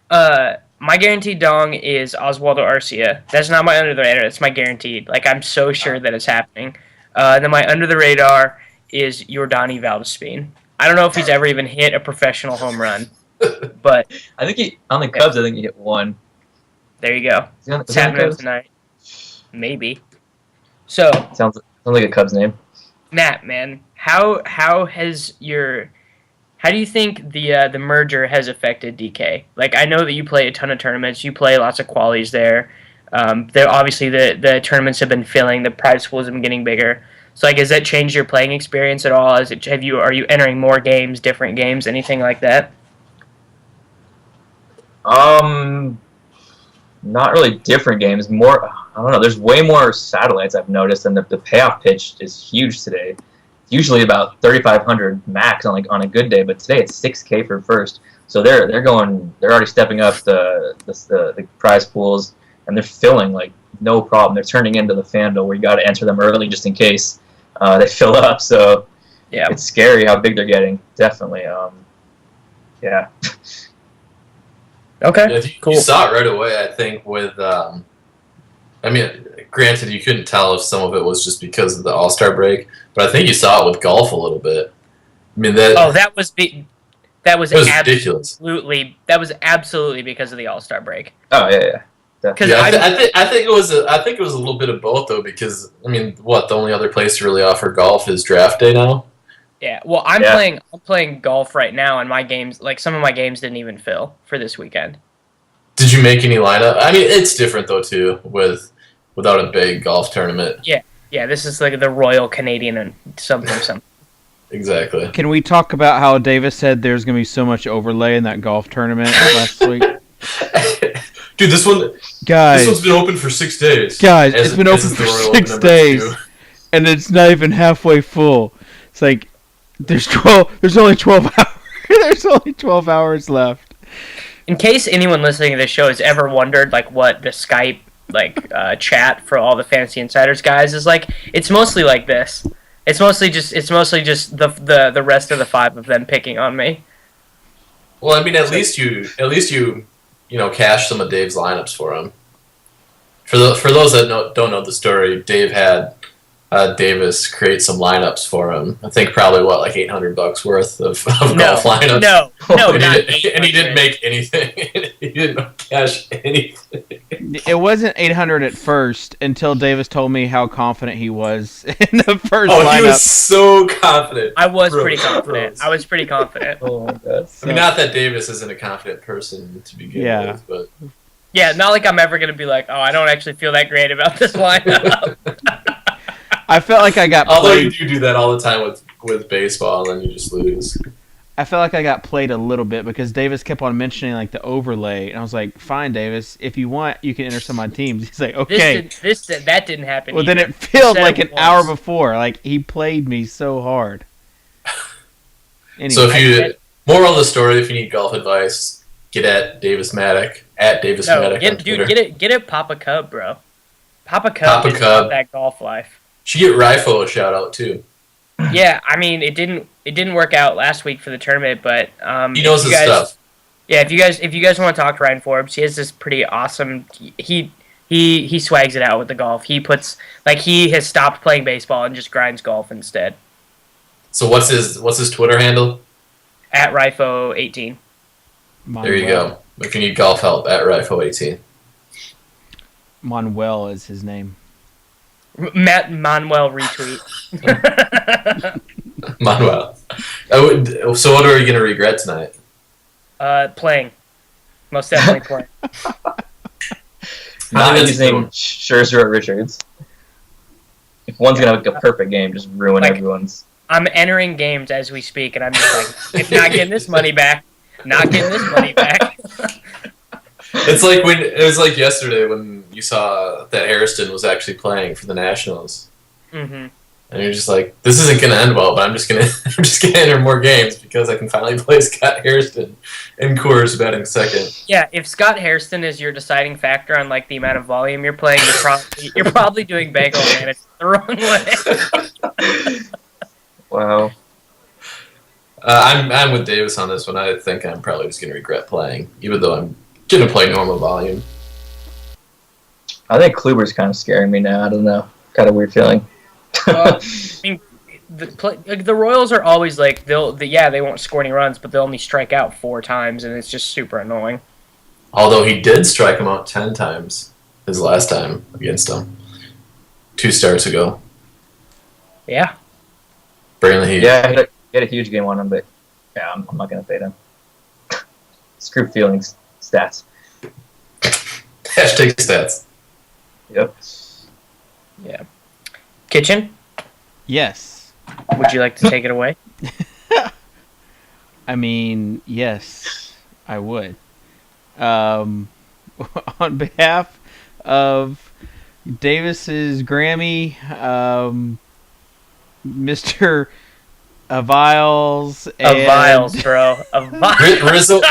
My guaranteed dong is Oswaldo Arcia. That's not my under the radar. That's my guaranteed. Like, I'm so sure that it's happening. Then my under the radar is Yordani Valdespin. I don't know if he's ever even hit a professional home run, but I think on the Cubs, I think he hit 1. there you go. Is he on It's the happening Cubs? tonight. Maybe. So, Sounds like a Cubs name. Matt, man, how do you think the merger has affected DK? Like, I know that you play a ton of tournaments. You play lots of qualies there. Obviously the tournaments have been filling. The prize pools have been getting bigger. So like, has that changed your playing experience at all? Are you entering more games, different games, anything like that? Not really different games. More, I don't know. There's way more satellites I've noticed, and the payoff pitch is huge today. It's usually about 3,500 max on a good day, but today it's 6K for first. So they're already stepping up the prize pools, and they're filling like no problem. They're turning into the FanDuel where you got to enter them early just in case they fill up. So Yeah. it's scary how big they're getting. Definitely. Yeah. Okay. Yeah, Cool. You saw it right away, I think, with. I mean, granted, you couldn't tell if some of it was just because of the All-Star break, but I think you saw it with golf a little bit. I mean, that. Oh, that was ridiculous. That was absolutely because of the All-Star break. Oh yeah. Because Yeah, I think it was a little bit of both though, because I mean, the only other place to really offer golf is draft day now. Yeah, well, I'm playing golf right now, and my games, like some of my games, didn't even fill for this weekend. Did you make any lineup? I mean, it's different though too without a big golf tournament. Yeah, this is like the Royal Canadian and something. Exactly. Can we talk about how Davis said there's going to be so much overlay in that golf tournament last week? Dude, this one's been open for 6 days. Guys, it's been open for 6 days, and it's not even halfway full. It's like there's only 12 hours. There's only 12 hours left. In case anyone listening to this show has ever wondered, like, what the Skype chat for all the Fantasy Insiders guys is like, it's mostly like this. It's mostly just the rest of the 5 of them picking on me. Well, I mean, at least you cash some of Dave's lineups for him. For those that don't know the story, Dave had Davis create some lineups for him. I think probably like $800 worth of golf lineups. No, and he didn't make anything. He didn't cash anything. It wasn't 800 at first until Davis told me how confident he was in the first lineup. Oh, he was so confident. I was pretty confident. Oh my god. I mean, not that Davis isn't a confident person to begin with, but yeah, not like I'm ever gonna be like, oh, I don't actually feel that great about this lineup. I felt like I got played. Although you do that all the time with baseball, and then you just lose. I felt like I got played a little bit because Davis kept on mentioning like the overlay, and I was like, "Fine, Davis, if you want, you can enter some of my teams." He's like, "Okay." That didn't happen. Well, either. then it filled like an hour before. Like he played me so hard. Anyway, So moral of the story: if you need golf advice, get at Davis Maddock Maddock. Get it, Papa Cub, bro. Papa Cub is about that golf life. Should get Rifo a shout out too. Yeah, I mean it didn't work out last week for the tournament, but he knows his stuff. Yeah, if you guys want to talk to Ryan Forbes, he has this pretty awesome. He swags it out with the golf. He has stopped playing baseball and just grinds golf instead. So what's his Twitter handle? At Rifo18. There you go. If you need golf help, at Rifo18. Manuel is his name. Matt Manuel retweet. Manuel. So what are you going to regret tonight? Playing. Most definitely playing. Not using Scherzer or Richards. If one's going to have a perfect game, just ruin everyone's. I'm entering games as we speak, and I'm just like, if not getting this money back, not getting this money back. It's like it was like yesterday when you saw that Hairston was actually playing for the Nationals. Mm-hmm. And you're just like, this isn't going to end well, but I'm just gonna enter more games because I can finally play Scott Hairston and Coors batting second. Yeah, if Scott Hairston is your deciding factor on like the amount of volume you're playing, you're probably doing bankroll management the wrong way. Wow. I'm with Davis on this one. I think I'm probably just going to regret playing, even though I'm going to play normal volume. I think Kluber's kind of scaring me now. I don't know. Got a weird feeling. I mean, the Royals are always like they won't score any runs, but they'll only strike out 4 times, and it's just super annoying. Although he did strike him out 10 times his last time against him, 2 starts ago. Yeah. Bring the heat. Yeah, he had a huge game on him, but yeah, I'm not going to fade him. Screw feelings. Stats. Hashtag stats. Yep. Yeah. Kitchen? Yes. Would you like to take it away? I mean, yes, I would. On behalf of Davis's Grammy, Mr. Viles, and Viles, bro. Rizzo.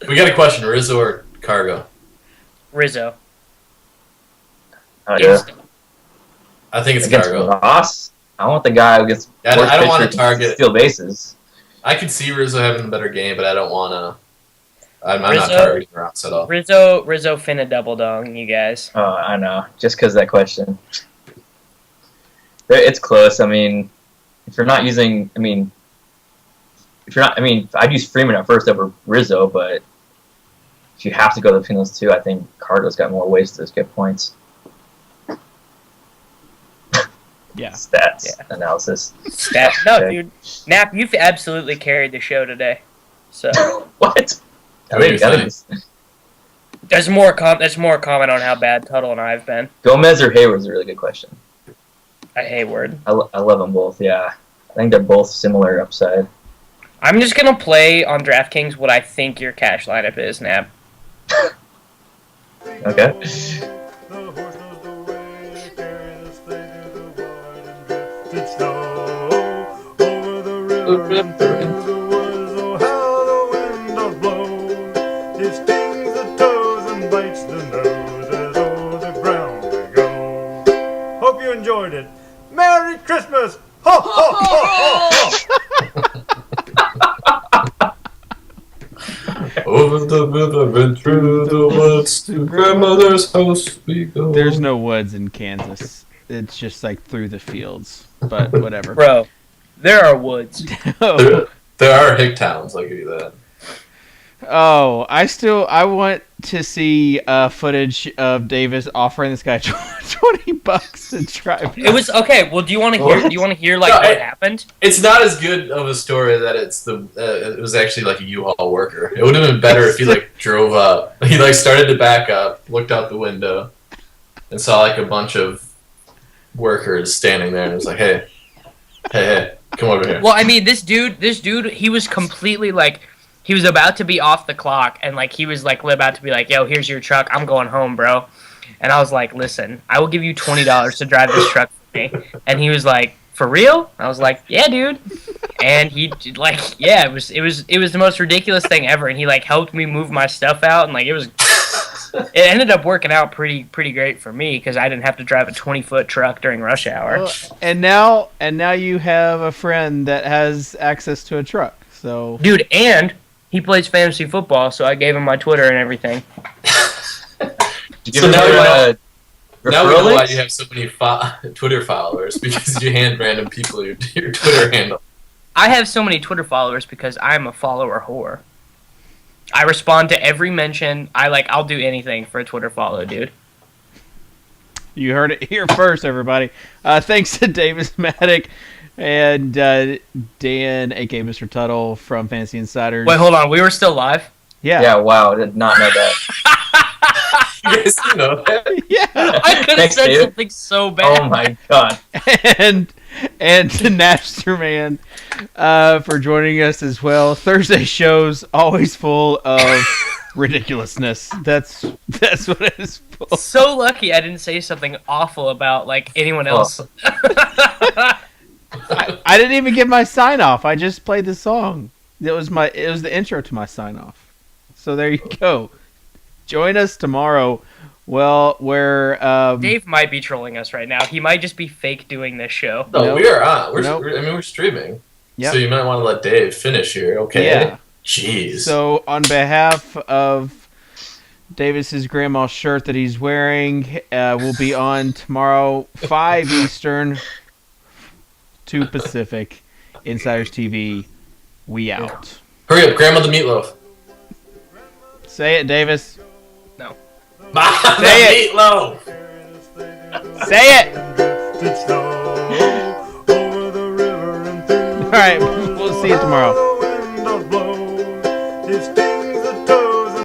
We got a question. Rizzo or Cargo? Rizzo. Oh, yeah. I think it's Against Cargo. Ross? I want the guy who gets I don't want to target. steal bases. I could see Rizzo having a better game, but I don't want to. I'm not Rizzo- targeting Ross at all. Rizzo finna double dong, you guys. Oh, I know. Just because of that question. It's close. I mean, if you're not using, I'd use Freeman at first over Rizzo, but if you have to go between those two, I think Cargo's got more ways to get points. Yeah. Stats analysis. No, Okay. dude. Nap, you've absolutely carried the show today. So What? What are you saying? there's more comment on how bad Tuttle and I have been. Gomez or Hayward's a really good question. Hayward. I love them both, yeah. I think they're both similar upside. I'm just gonna play on DraftKings what I think your cash lineup is, Nap. Okay. The horse knows the way, carry the sleigh through the wide and drifted snow. Over the river and through the woods, oh how the wind does blow. It stings the toes and bites the nose as over the ground we go. Hope you enjoyed it. Merry Christmas! Ho, ho, ho, ho, ho! Over the river and through the woods to grandmother's house we go. There's no woods in Kansas. It's just like through the fields. But whatever. Bro, there are woods. There are hick towns, I'll give you that. Oh, I want to see footage of Davis offering this guy $20 to drive. It was okay. Well, do you want to hear? Do you want to hear like No, what happened? It's not as good of a story that it was actually like a U-Haul worker. It would have been better if he like drove up. He like started to back up, looked out the window, and saw like a bunch of workers standing there, and was like, "Hey, come over here." Well, I mean, this dude, he was completely like, he was about to be off the clock, and like he was like about to be like, "Yo, here's your truck. I'm going home, bro." And I was like, "Listen, I will give you $20 to drive this truck for me." And he was like, "For real?" I was like, "Yeah, dude." And he like, yeah, it was the most ridiculous thing ever. And he like helped me move my stuff out, and like it ended up working out pretty great for me because I didn't have to drive a 20-foot truck during rush hour. And now you have a friend that has access to a truck. So Dude, and he plays fantasy football, so I gave him my Twitter and everything. So now we know why links? you have so many Twitter followers, because you hand random people your Twitter handle. I have so many Twitter followers because I'm a follower whore. I respond to every mention. I'll do anything for a Twitter follow, dude. you heard it here first, everybody. Thanks to Davis Maddock and Dan, aka Mr. Tuttle from Fantasy Insiders. Wait, hold on. We were still live? Yeah. Wow, I did not know that. You guys know that? Yeah. I could have Thanks, said David. something so bad. Oh my god. and to Napster Man for joining us as well. Thursday shows always full of ridiculousness. That's what it is full. So lucky I didn't say something awful about like anyone else. I didn't even get my sign off. I just played the song. It was the intro to my sign off. So there you go. Join us tomorrow. Well, where Dave might be trolling us right now. He might just be fake doing this show. No, Nope. we are on. Nope. We're streaming. Yep. So you might want to let Dave finish here, okay? Yeah. Jeez. So on behalf of Davis's grandma's shirt that he's wearing, will be on tomorrow, 5 Eastern, 2 Pacific. Insiders TV. We out. Hurry up, Grandmother Meatloaf. Say it, Davis. Say it. Meatloaf. Say it. All right. We'll see you tomorrow.